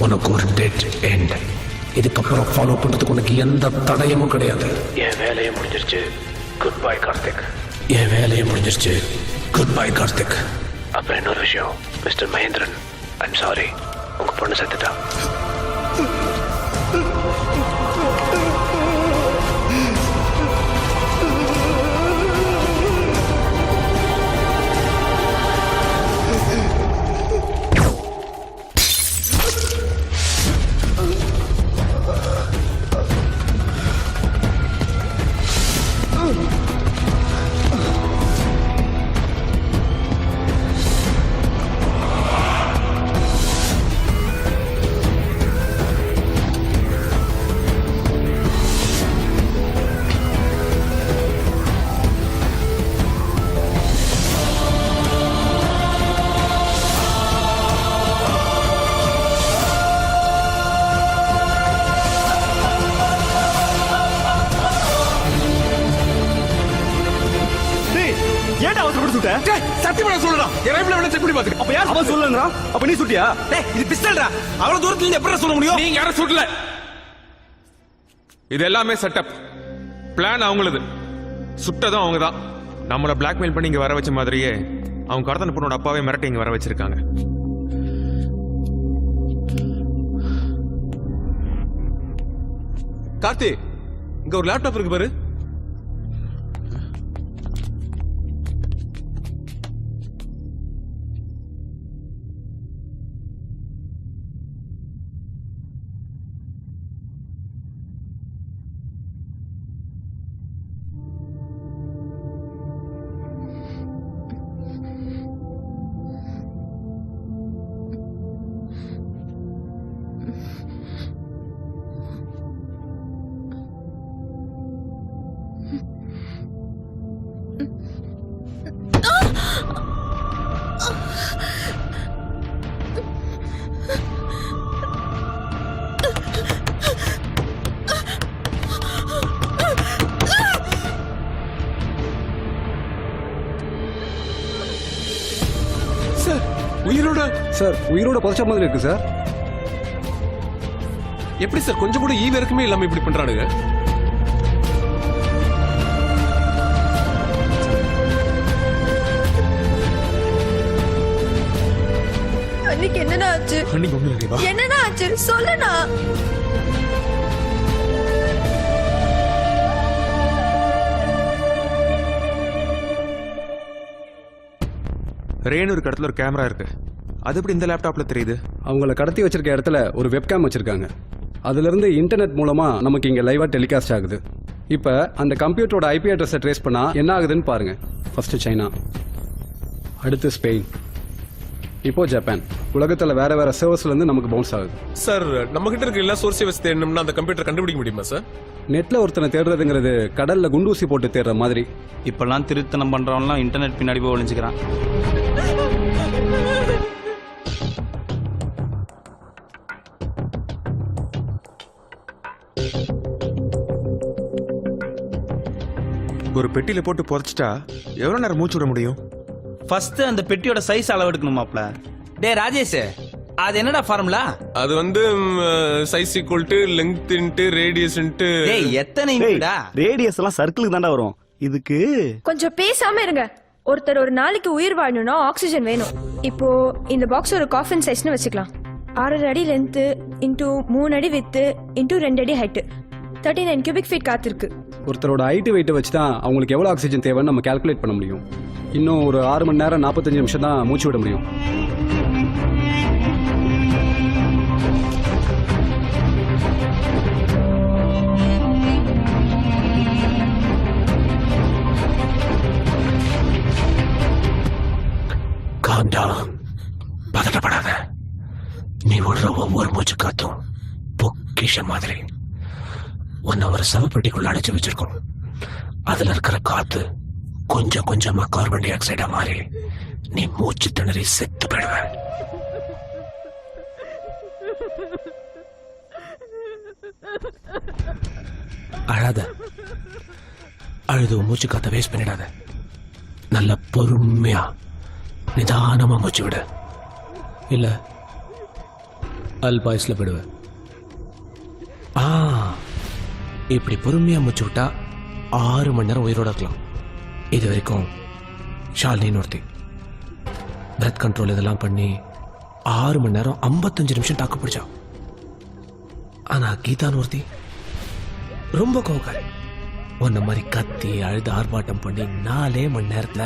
உனக்கு ஒரு டெட் எண்ட். இதுக்கப்புறம் ஃபாலோ பண்றதுக்கு உனக்கு எந்த தடயமும் கிடையாது. என் வேலையை முடிஞ்சிருச்சு. Good bye Karthik. என் வேலையை முடிஞ்சிருச்சு. Good bye Karthik. அப்புறம் இன்னொரு விஷயம் மிஸ்டர் மகேந்திரன், ஐம் சாரி, உங்க பொண்ணு செத்துட்டா. ஏன்டா அவசரப்பட்டு சுட்ட? சத்தியமா சொல்றா. என் ரைபிள் வேணா செக் பண்ணி பாத்துக்க. அப்ப யார் அவன் சொல்லலங்கறா? அப்ப நீ சுட்டியா? இது பிஸ்டல்டா. அவ்வளவு தூரத்துல இருந்து எப்படி சொல்ல முடியும்? நீங்க யாரும் சுடல. இது எல்லாமே செட்டப். பிளான் அவங்களது. சுட்டதும் அவங்க தான். நம்மள பிளாக்மெயில் பண்ணி இங்க வர வச்ச மாதிரியே அவங்க கடத்தன பொண்ணோட அப்பாவே மிரட்டி இங்க வர வச்சிருக்காங்க. கார்த்தி, இங்க ஒரு லேப்டாப் இருக்கு பாரு. சார் உயிரோட புதைச்ச மாதிரி இருக்கு சார். எப்படி சார் கொஞ்சம் கூட ஈவ இருக்குமே இல்லாம இப்படி பண்றானுங்க? அன்னைக்கு என்னடா ஆச்சு? அன்னைக்கு ஒண்ணு இல்லையா? என்னடா ஆச்சு சொல்லுண்ணா. ரேணு ஒரு இடத்துல ஒரு கேமரா இருக்கு. அது எப்படி இந்த லேப்டாப்ல தெரியுது? அவங்கள கடத்தி வச்சிருக்க இடத்துல ஒரு வெப்கேம் வச்சிருக்காங்க. அதுல இருந்து இன்டர்நெட் மூலமா நமக்கு இங்க லைவா டெலிகாஸ்ட் ஆகுது. இப்ப அந்த கம்ப்யூட்டரோட ஐபி அட்ரஸை ட்ரேஸ் பண்ணா என்ன ஆகுதுன்னு பாருங்க. ஃபர்ஸ்ட் சைனா, அடுத்து ஸ்பெயின், இப்போ ஜப்பான். உலகத்துல வேற வேற சர்வர்ஸ்ல இருந்து நமக்கு பவுன்ஸ் ஆகுது. சார் நம்ம கிட்ட இருக்க எல்லா சோர்ஸை வச்சு தேடணும்னா அந்த கம்ப்யூட்டர் கண்டுபிடிக்க முடியுமா சார்? நெட்ல ஒருத்தனை தேடுறதுங்கிறது கடல்ல குண்டூசி போட்டு தேடுற மாதிரி. இப்பெல்லாம் திருத்தனம் பண்றவன்லாம் இன்டர்நெட் பின்னாடி போய் ஒளிஞ்சுக்கிறான். ஒரு பெட்டியில போட்டு புதைச்சிட்டா எவ்வளவு நேரம் மூச்சு விட முடியும்? ஃபர்ஸ்ட் அந்த பெட்டியோட சைஸ் அளவு எடுக்கணுமாப்ல. டே ராஜேஷ், அது என்னடா ஃபார்முலா? அது வந்து size equal to length into radius into எத்தனை இன்டா? ரேடியஸ் எல்லாம் சர்க்கிளுக்கு தாண்டா வரும். இதுக்கு கொஞ்சம் பேசாம இருங்க. ஒருத்தர் ஒரு நாளைக்கு உயிர் வாழணும்னா ஆக்சிஜன் வேணும். இப்போ இந்த பாக்ஸ் ஒரு காஃபின் சைஸ்னு வச்சுக்கலாம். 6 அடி லென்த் இன்டூ 3 அடி வித்து இன்டூ 2 அடி ஹைட் 39 கியூபிக் ஃபீட் காத்திருக்கு. ஒருத்தரோட ஹைட் வெயிட் வச்சு தான் அவங்களுக்கு எவ்வளவு ஆக்சிஜன் தேவைன்னு நம்ம கால்குலேட் பண்ண முடியும். இன்னும் ஒரு 6 மணி நேரம் 45 நிமிஷம் தான் மூச்சு விட முடியும். பதட்டப்படாத. நீ விடுற ஒவ்வொரு மூச்சு காத்தும் பொக்கிஷம் மாதிரி. உன்னை ஒரு சவப்பெட்டிக்குள்ள அடைச்சு வச்சிருக்கோம். அதுல இருக்கிற காத்து கொஞ்சம் கொஞ்சமா கார்பன் டை ஆக்சைடா மாறி நீ மூச்சு திணறி செத்து போயிடுவ. அழாத. அழுது மூச்சு காத்த வேஸ்ட் பண்ணிடாத. நல்ல பொறுமையா நிதானமா மூச்சு விடு. இல்ல அல்பாயுஸ்ல போயிடுவ. இப்படி பொறுமையா மூச்சு விட்டா 6 மணி நேரம் உயிரோட இருக்கலாம். இது வரைக்கும் ஷாலினின்னு ஒருத்தி பிரெத் கண்ட்ரோல் இதெல்லாம் பண்ணி 6 மணி நேரம் 55 நிமிஷம் தாக்கு பிடிச்சா. ஆனா கீதான்னு ஒருத்தி ரொம்ப கோவக்காரி. உன்ன மாதிரி கத்தி அழுது ஆர்ப்பாட்டம் பண்ணி 4 மணி நேரத்துல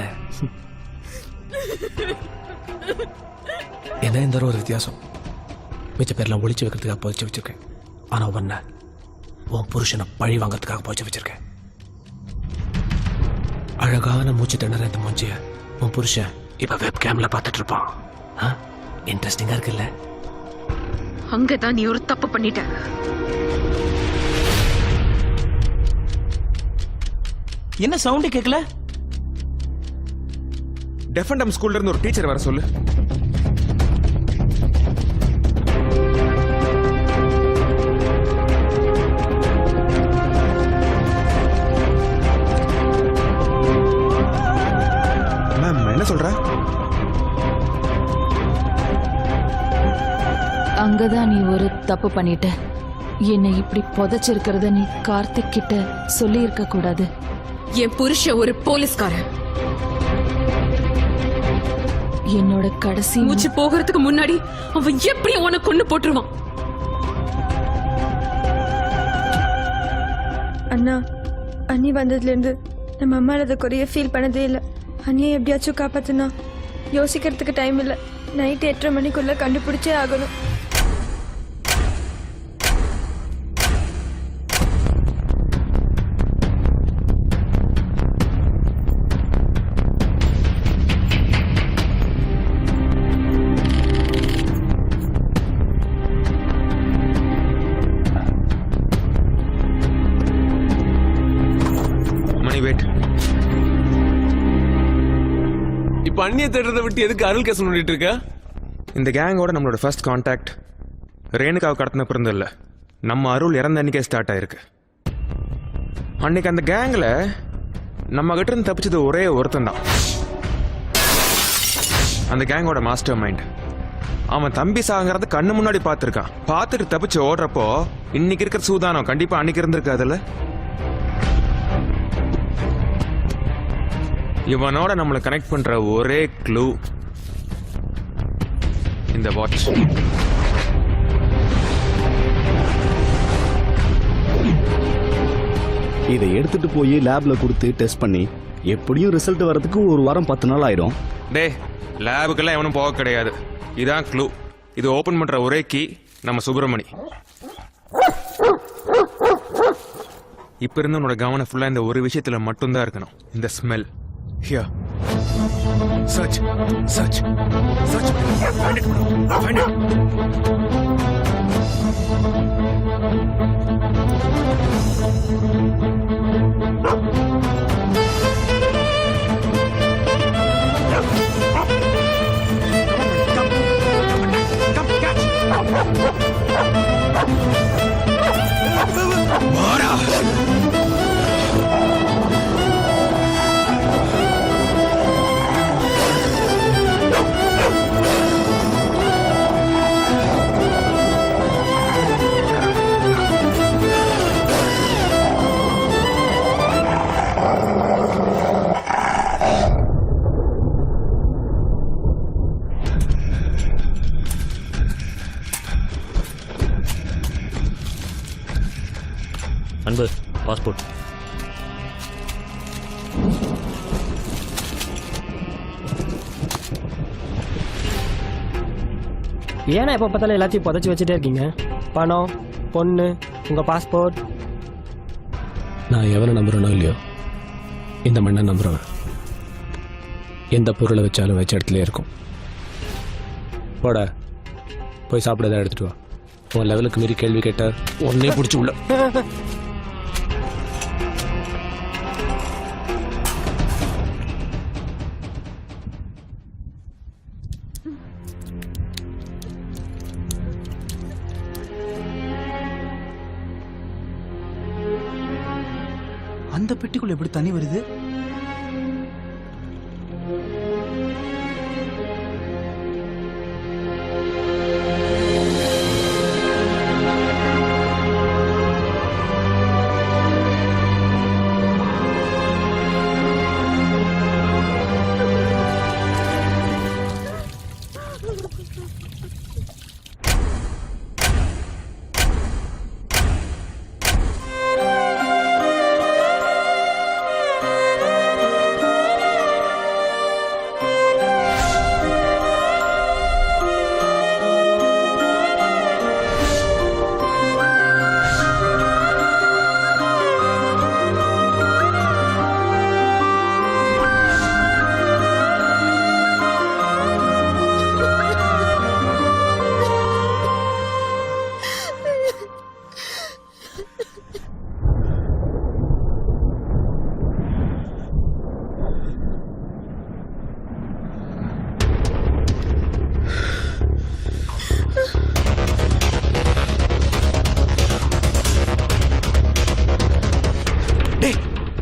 என்ன இந்த ஒரு வித்தியாசம். மிச்ச பேர்லாம் ஒளிச்சு வைக்கிறதுக்காக போச்சு வச்சிருக்கேன். ஆனா உன்ன உன் புருஷனை பழி வாங்கறதுக்காக போச்சு வச்சிருக்கேன். அழகான மூச்சு திணற இந்த மூச்சிய உன் புருஷன் இப்ப வெப் கேம்ல பாத்துட்டு இருப்பான். இன்ட்ரெஸ்டிங்கா இருக்குல்ல? அங்கதான் நீ ஒரு தப்பு பண்ணிட்ட. என்ன சவுண்ட் கேட்கல? டெஃபண்டம் ஸ்கூல்ல இருந்து ஒரு டீச்சர் வர சொல்லு. மேம் என்ன சொல்ற? அங்கதான் நீ ஒரு தப்பு பண்ணிட்ட. என்னை இப்படி புதைச்சிருக்கிறத நீ கார்த்திக் கிட்ட சொல்லி இருக்க கூடாது. என் புருஷன் ஒரு போலீஸ்காரன். என்னோட கடைசி மூச்சு போகிறதுக்கு முன்னாடி அவன் எப்படி உன்னை கொண்டு போட்டுருவான். அண்ணா, அண்ணி வந்ததுல இருந்து நம்ம அம்மா அதை குறைய ஃபீல் பண்ணதே இல்லை. அண்ணியை எப்படியாச்சும் காப்பாத்துனா. யோசிக்கிறதுக்கு டைம் இல்லை. நைட் 8:30 மணிக்குள்ள கண்டுபிடிச்சே ஆகணும். இப்ப அண்ணிய தேடுறதை விட்டு எதுக்கு அருள் கேஸ் பண்ணிட்டு இருக்க? இந்த கேங்கோட நம்மளோட ஃபர்ஸ்ட் கான்டாக்ட் ரேணுகாவை கடத்தின பிறந்த இல்ல, நம்ம அருள் இறந்த அன்னைக்கே ஸ்டார்ட் ஆயிருக்கு. அன்னைக்கு அந்த கேங்ல நம்ம கிட்ட இருந்து தப்பிச்சது ஒரே ஒருத்தன் தான். அந்த கேங்கோட மாஸ்டர் மைண்ட். அவன் தம்பி சாங்கிறத கண்ணு முன்னாடி பார்த்துருக்கான். பார்த்துட்டு தப்பிச்சு ஓடுறப்போ இன்னைக்கு இருக்கிற சூதானம் கண்டிப்பா அன்னைக்கு இருந்திருக்காதுல்ல. இவனோட நம்மளை கனெக்ட் பண்ற ஒரே க்ளூ இந்த வாட்ச். இதை எடுத்துட்டு போய் லேப்ல கொடுத்து டெஸ்ட் பண்ணி எப்படியும் ரிசல்ட் வரதுக்கு 1 வாரம் 10 நாள் ஆயிடும். டே, லேபுக்கெல்லாம் எவனும் போக கிடையாது. இதான் க்ளூ. இது ஓபன் பண்ற ஒரே கீ நம்ம சுப்பிரமணி. இப்ப இருந்து உன்னோட கவனம் ஃபுல்லா இந்த ஒரு விஷயத்துல மட்டும்தான் இருக்கணும். இந்த smell. Here. Search. Search. Search. Find it, bro. Find it. Come, catch. Bora. அன்பு பாஸ்போர்ட். ஏன்னா எப்போ பார்த்தாலும் எல்லாத்தையும் புதைச்சி வச்சுட்டே இருக்கீங்க? பணம், பொண்ணு, உங்கள் பாஸ்போர்ட். நான் எவனை நம்புறேனோ இல்லையோ, இந்த மண்ணை நம்புறவன் எந்த பொருளை வச்சாலும் வச்ச இடத்துல இருக்கும். போட போய் சாப்பிட எடுத்துட்டு வா. உன் லெவலுக்கு மீறி கேள்வி கேட்ட உடனே பிடிச்சி உள்ள. அந்த பெட்டிக்குள்ள எப்படி தண்ணி வருது?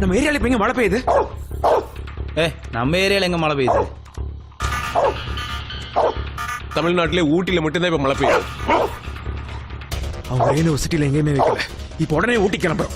நம்ம ஏரியால இப்ப எங்க மழை பெய்யுது? நம்ம ஏரியால எங்க மழை பெய்யுது? தமிழ்நாட்டிலே ஊட்டியில மட்டும்தான் இப்ப மழை பெய்யுது. அவங்க யூனிவர்சிட்டியில எங்கேயுமே வைக்கல. இப்ப உடனே ஊட்டி கிளம்புறோம்.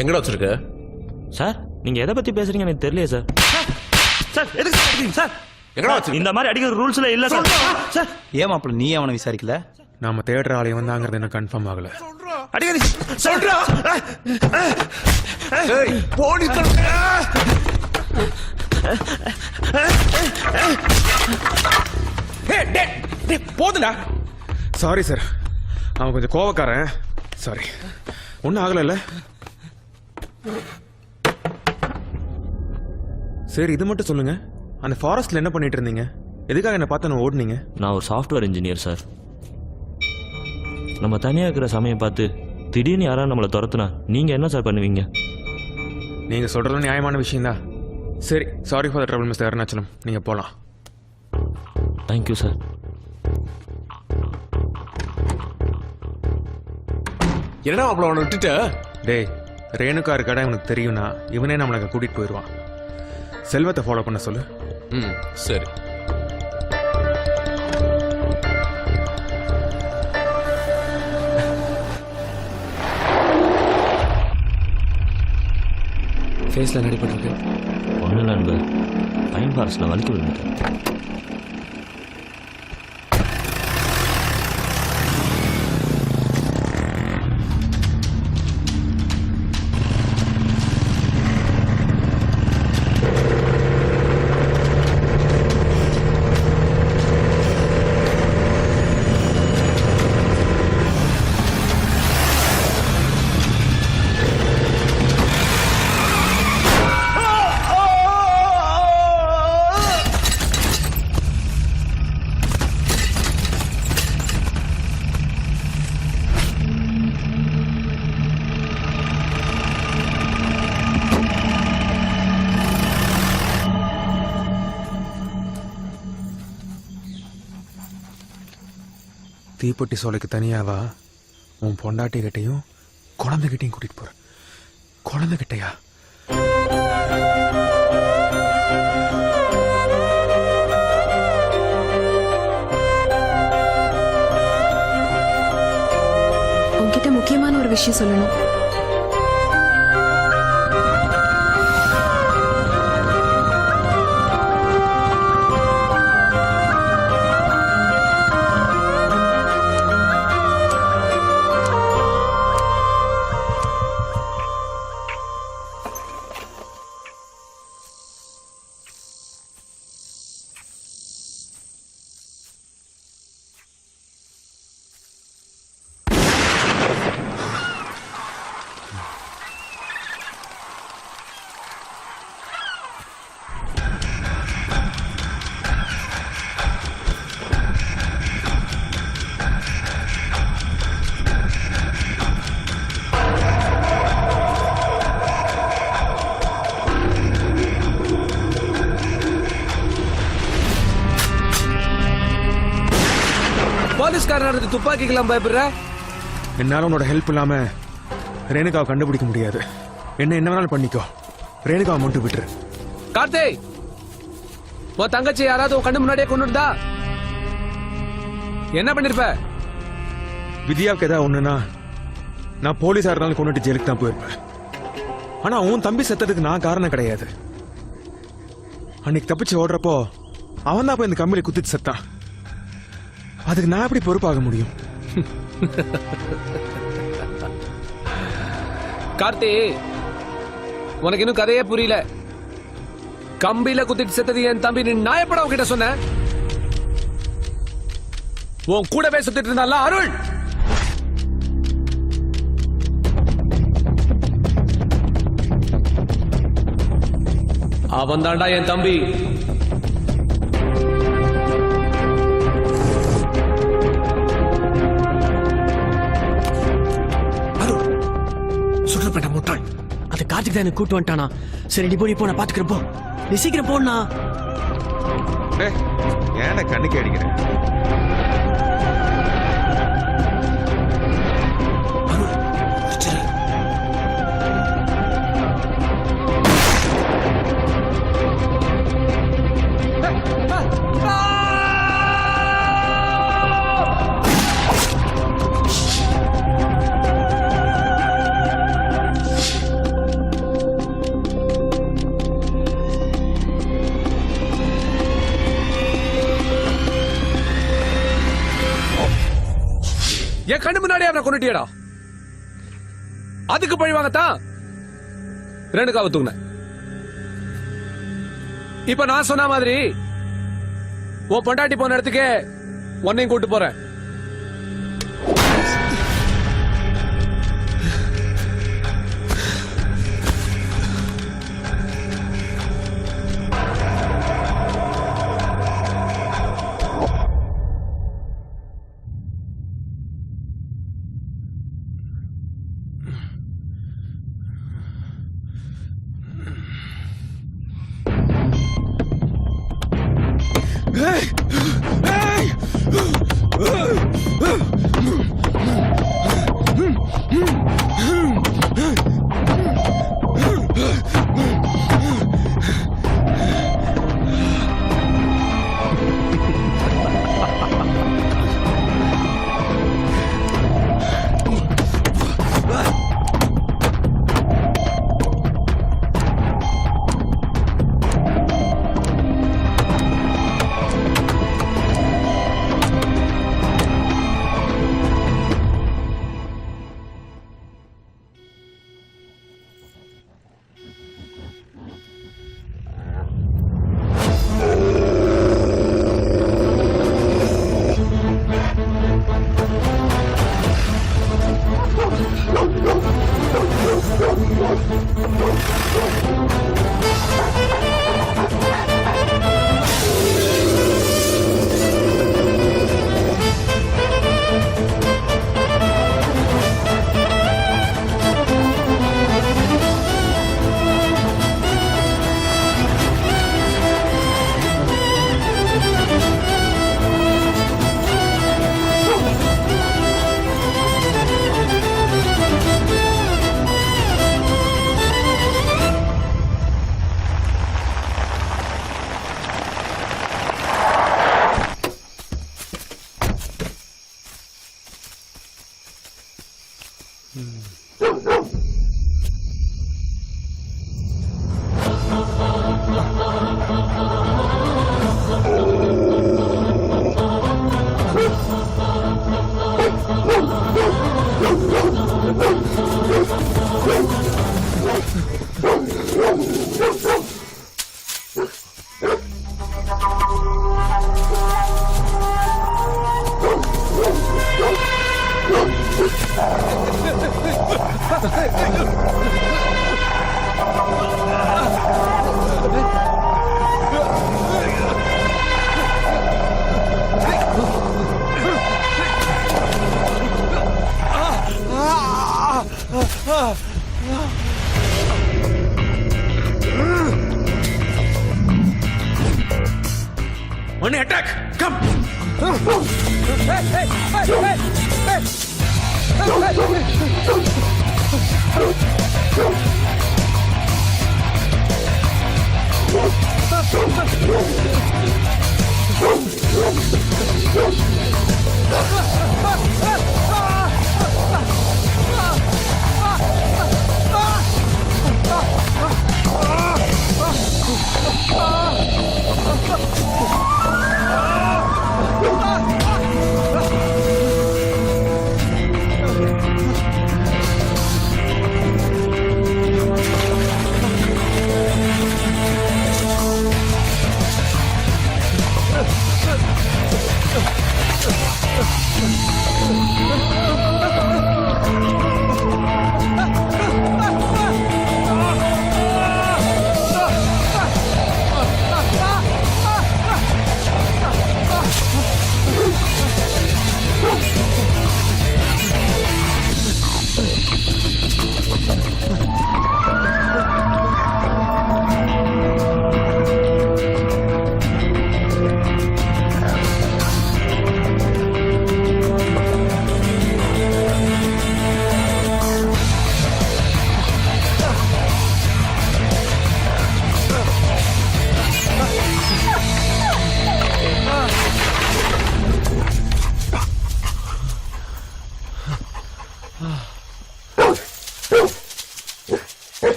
எங்கடா வச்சிருக்க? சார் நீங்க எதை பத்தி பேசுறீங்க எனக்கு தெரியலையே சார். சார் எதுக்கு அடிக்கிறீங்க சார்? எங்கடா வச்சிருக்க? இந்த மாதிரி அடிக்கிற ரூல்ஸ்ல இல்ல சார். சார் ஏன் மாப்பிள்ள நீ அவனை விசாரிக்கல? நாம தேடுற ஆலயம் வந்தாங்கிறது எனக்கு கன்ஃபார்ம் ஆகல. அடிக்காதீங்க. சொல்றா. போலீஸ் போதுடா. சாரி சார், அவன் கொஞ்சம் கோவக்காரன். சாரி. ஒன்னும் ஆகல. சரி இது மட்டும் சொல்லுங்க, அந்த ஃபாரஸ்ட்ல என்ன பண்ணிட்டு இருந்தீங்க? எதுக்காக என்ன பார்த்து ஓடுனீங்க? நான் ஒரு சாஃப்ட்வேர் இன்ஜினியர் சார். நம்ம தனியா இருக்கிற சமயம் பார்த்து திடீர்னு யாராவது நம்மளை துரத்துனா நீங்க என்ன சார் பண்ணுவீங்க? நீங்க சொல்றது நியாயமான விஷயம் தான். சரி, sorry for the trouble mister Arunachalam, நீங்க போலாம். Thank you sir. என்னடா அவளை அவனை விட்டுட்ட? டேய், ரேணுகா இருக்கடா இவனுக்கு தெரியும்னா இவனே நம்மளை கூட்டிட்டு போயிடுவான். செல்வத்தை ஃபாலோ பண்ண சொல்லு. ம் சரி. ஃபேஸில் நடிப்பட்டிருக்கு. ஒன்றும் இல்லை நண்பர், டைம் ஃபாரஸ்ட்டில் வலிக்கு விழுந்துட்டேன். தீப்பெட்டி சோலைக்கு தனியாவா உன் பொண்டாட்டி கிட்டையும் குழந்தைகிட்டையும் கூட்டிட்டு போற? குழந்தைகிட்டையா? உன்கிட்ட முக்கியமான ஒரு விஷயம் சொல்லணும். போலீஸ்காரன் துப்பாக்கிக்கெல்லாம் பயப்படுற? என்னால உன்னோட ஹெல்ப் இல்லாம ரேணுகாவை கண்டுபிடிக்க முடியாது. என்ன வேணாலும் பண்ணிக்கோ, ரேணுகாவை மட்டும் விட்டுரு. கார்த்தி, உன் தங்கச்சி யாராவது உன் கண்ணு முன்னாடியே கொண்டுட்டா என்ன பண்ணிருப்ப? வித்யாவுக்கு ஏதாவது ஒண்ணுனா நான் போலீஸா இருந்தாலும் கொண்டுட்டு ஜெயிலுக்கு தான் போயிருப்பேன். ஆனா உன் தம்பி செத்ததுக்கு நான் காரணம் கிடையாது. அன்னைக்கு தப்பிச்சு ஓடுறப்போ அவன் தான் போய் இந்த கம்பியில குத்திட்டு செத்தான். அதுக்கு நான் எப்படி பொறுப்பாக முடியும்? கார்த்தி, உனக்கு இன்னும் கதையே புரியல. கம்பியில குத்திட்டு செத்தது என் தம்பி, நீ நாயப்பட உன்கிட்ட சொன்ன. உன் கூடவே சுத்திட்டு இருந்தால அருள். அவன் தாண்டா என் தம்பி. சுற்றுப்பட்ட முட்டாள், அது கார்த்திக் தான் கூட்டு வந்துட்டானா? சரி, நீ போய் நான் பாத்துக்கிறப்போ, நீ சீக்கிரம் போனா. ஏன்டா கண்ணுக்கு அடிக்கிறேன்? என் கண்ணு முன்னாடி அவனை கொண்டுட்டியடா. அதுக்கு பழி வாங்கத்தான் ரேணுகாவை தூங்க. இப்ப நான் சொன்ன மாதிரி உன் பொண்டாட்டி போன இடத்துக்கு உன்னையும் கூட்டு போறேன். Hey! மணி அட்டாக் கம்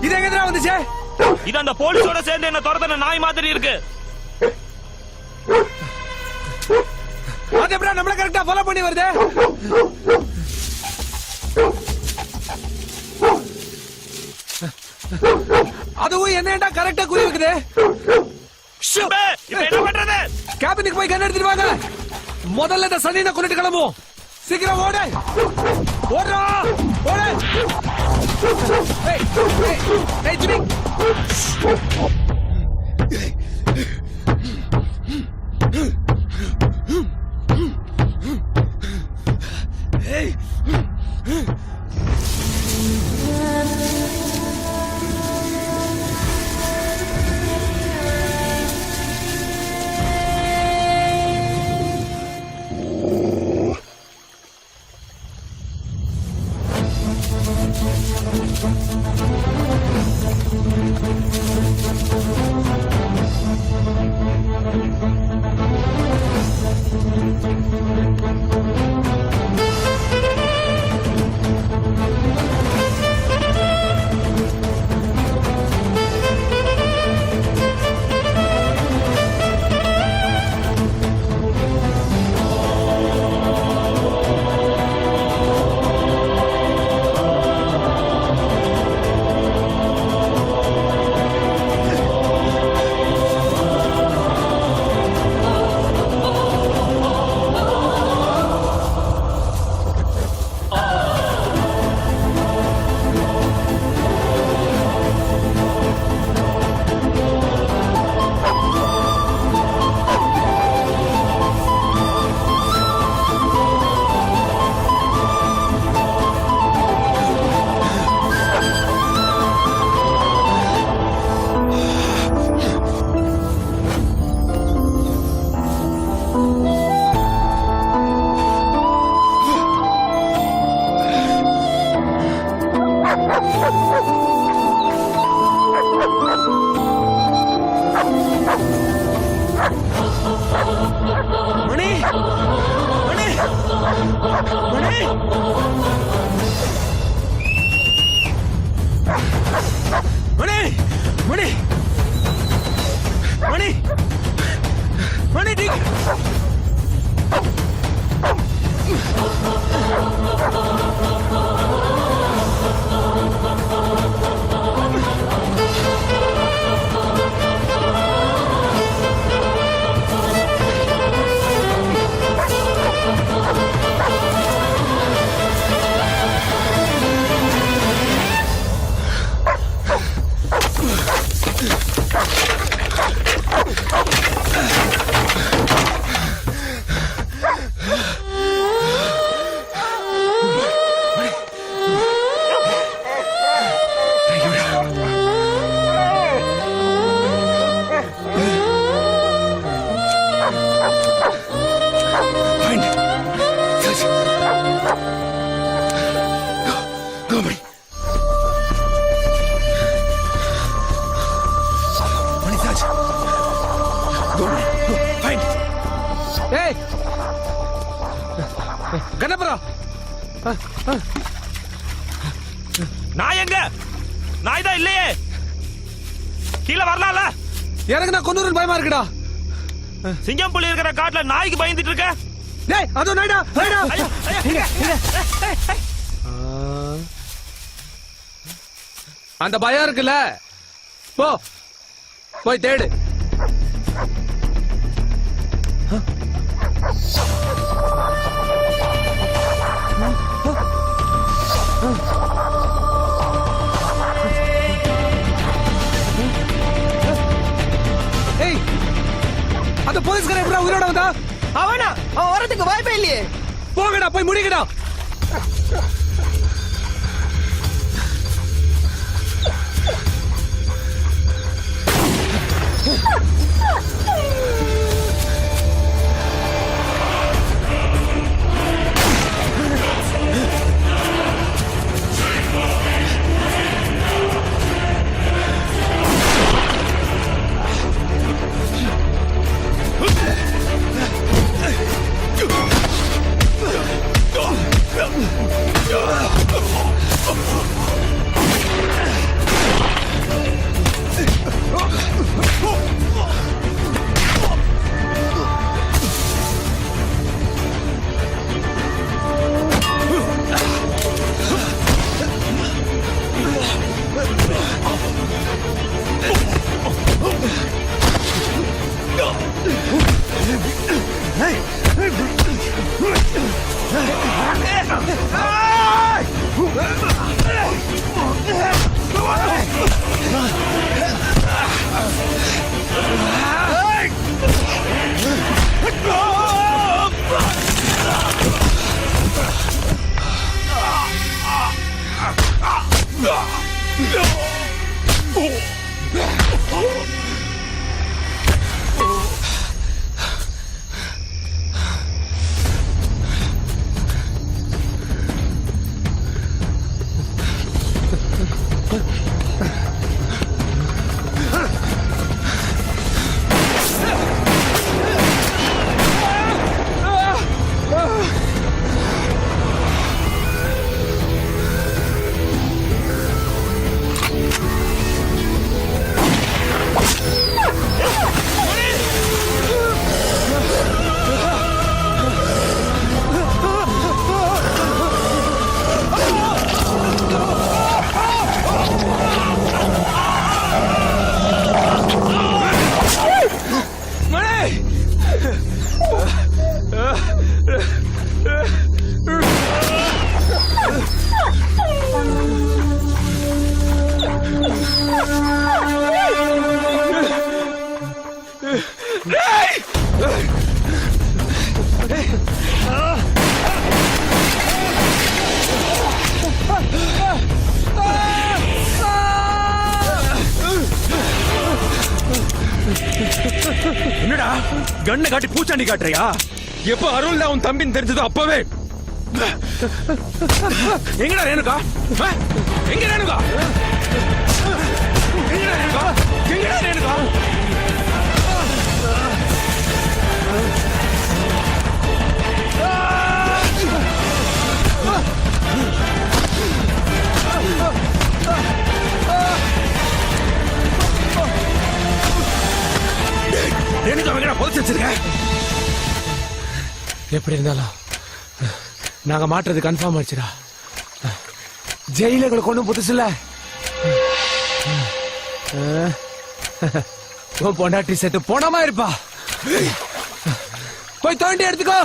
இது எங்கடா வந்துச்சு? இது அந்த போலீஸோட சேர்ந்து என்ன துரத்துன நாய் மாதிரி இருக்கு. அது எப்படா நம்மள கரெக்டா ஃபாலோ பண்ணி வருது? அதுவும் என்னடா கரெக்டா குறி வைக்குது? இப்ப என்ன பண்றது? கேபினுக்கு போய் கன் எடுத்துட்டு வாங்க. முதல்ல இந்த சனியனை கொண்டுட்டு கிளம்புவோம். சீக்கிரம் ஓடு. ஓடுறா. ஓடு. ஏய் ஏய் ஏய் ஜிமி. ஏய் மணி மணி மணி மணி மணி மணி மணி டி ஏய் கணபரா, நான் எங்க நாய் தான் இல்லையே, கீழே வரலாம்ல. எனக்கு நான் கொன்னூரன் பயமா இருக்குடா. சிங்கம் புலி இருக்கிற காட்டுல நாய்க்கு பயந்துட்டு இருக்க. டேய் அதோ நாய்டா, நாய்டா. ஐயோ, ஐயோ, அந்த பயம் இருக்குல்ல, போ போய் தேடு. ஏய் அந்த போலீஸ்காரன் எப்படா உயிரோட வந்தா? அவனா அவன் வரதுக்கு வாய்ப்பே இல்லையே. போங்கடா போய் முடிங்கடா. என்னடா கண்ணை காட்டி பூச்சாண்டி காட்டுறியா? எப்ப அருள் உன் தம்பின்னு தெரிஞ்சதோ அப்பவே. எங்கடா ரேணுகா? எங்க ரேணுகா? எங்கடா ரேணுகா? எங்கடா ரேணுகா? ரேணுகா எங்கடா போச்சு வச்சிருக்க? எப்படி இருந்தாலும் நாங்க மாட்டுறது கன்ஃபார்ம் ஆயிடுச்சுடா. ஜெயில எங்களுக்கு ஒண்ணும் புதுசு இல்ல. உன் பொண்டாட்டி சேர்த்து போனமா இருப்பா. போய் தோண்டி எடுத்துக்கோ.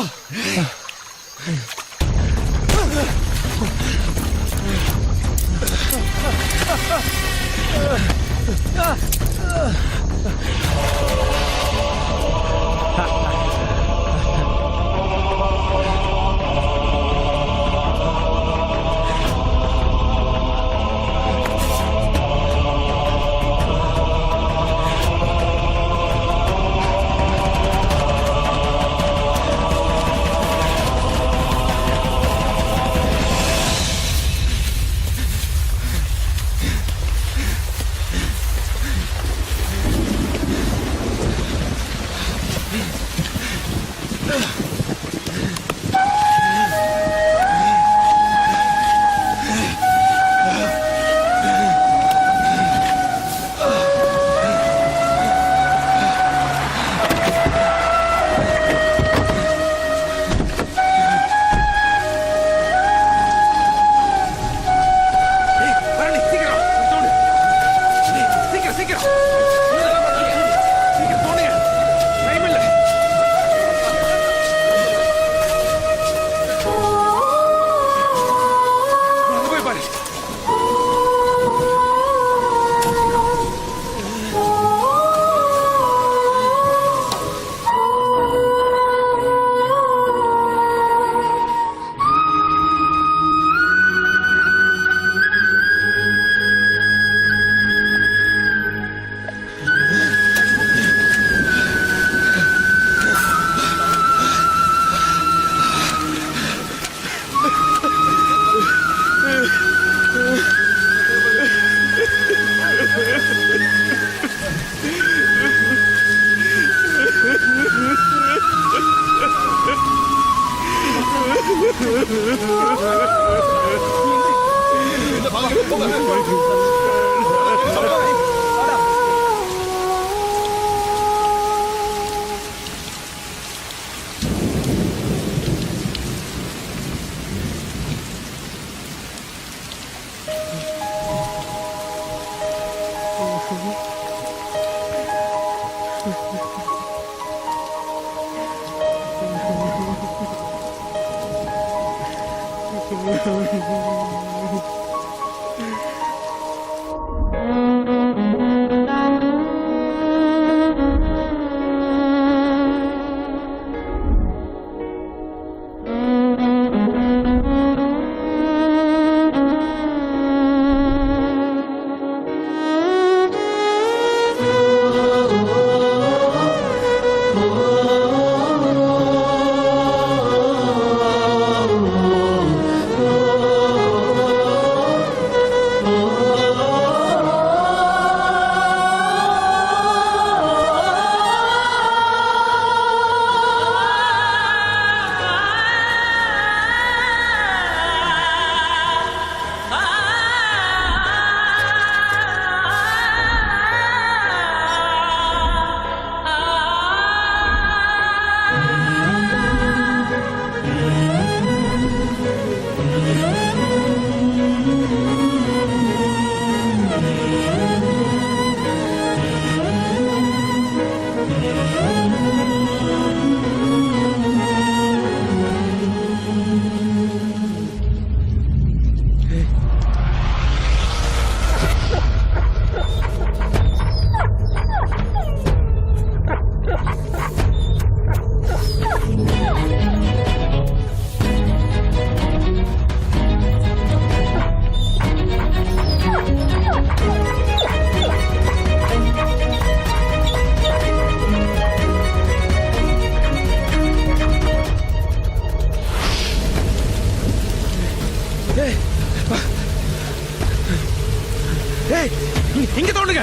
இங்க தோணுங்க.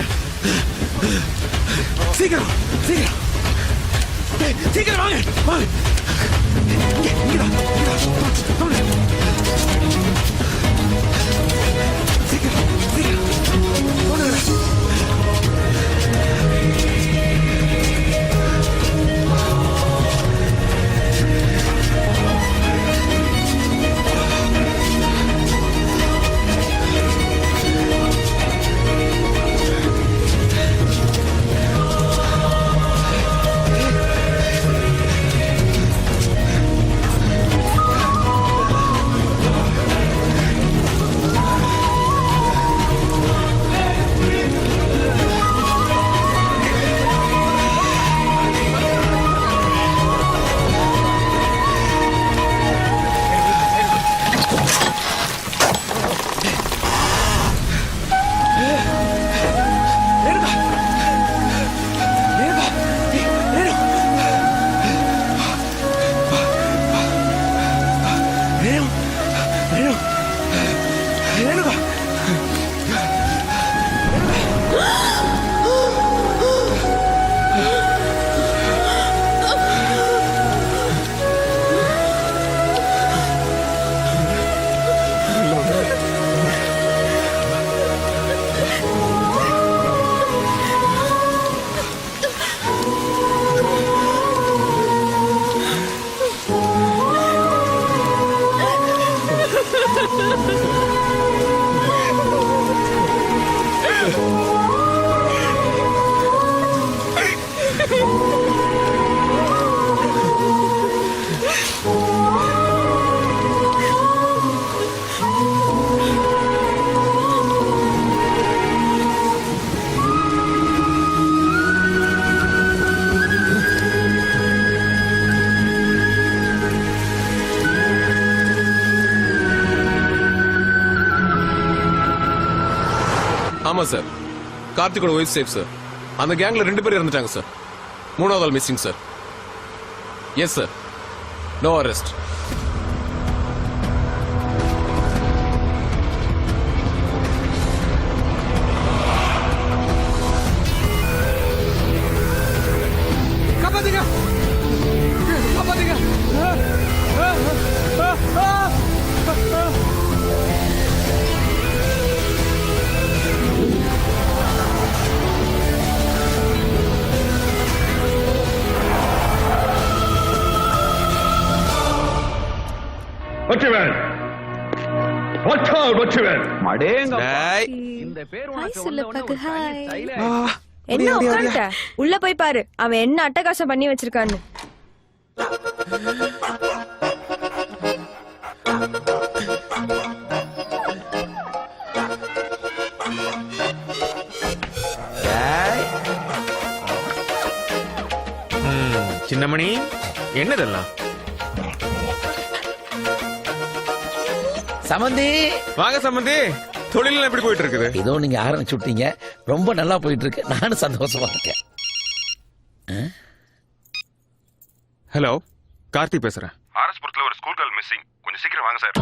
சீக்கிரம் சீக்கிரம் சீக்கிரம் வாங்க வாங்க. இங்கதான் தோணுங்க. சீக்கிரம் சீக்கிரம் தோணுங்க. ஆமா சார், கார்த்திகோட ஒய்ஃப் சேஃப் சார். அந்த கேங்ல 2 பேர் இறந்துட்டாங்க சார். 3வது ஆள் missing sir. Yes sir, no arrest. காப்பாத்துங்க காப்பாத்துங்க. என்ன உட்கார்ந்துட்ட? உள்ள போய் பாரு அவன் என்ன அட்டகாசம் பண்ணி வச்சிருக்கான்னு. சின்னமணி என்னதெல்லாம்? சமந்தி வாங்க சம்பந்தி, தொழில் எப்படி போயிட்டு இருக்குது? ஏதோ நீங்க ஆரம்பிச்சு விட்டீங்க, ரொம்ப நல்லா போயிட்டு இருக்கு. நானும் சந்தோஷமா இருக்கேன். ஹலோ, கார்த்தி பேசுறேன். ஆர்எஸ்புரத்துல ஒரு ஸ்கூல் கேர்ள் மிஸ்ஸிங். கொஞ்சம் சீக்கிரம் வாங்க சார்.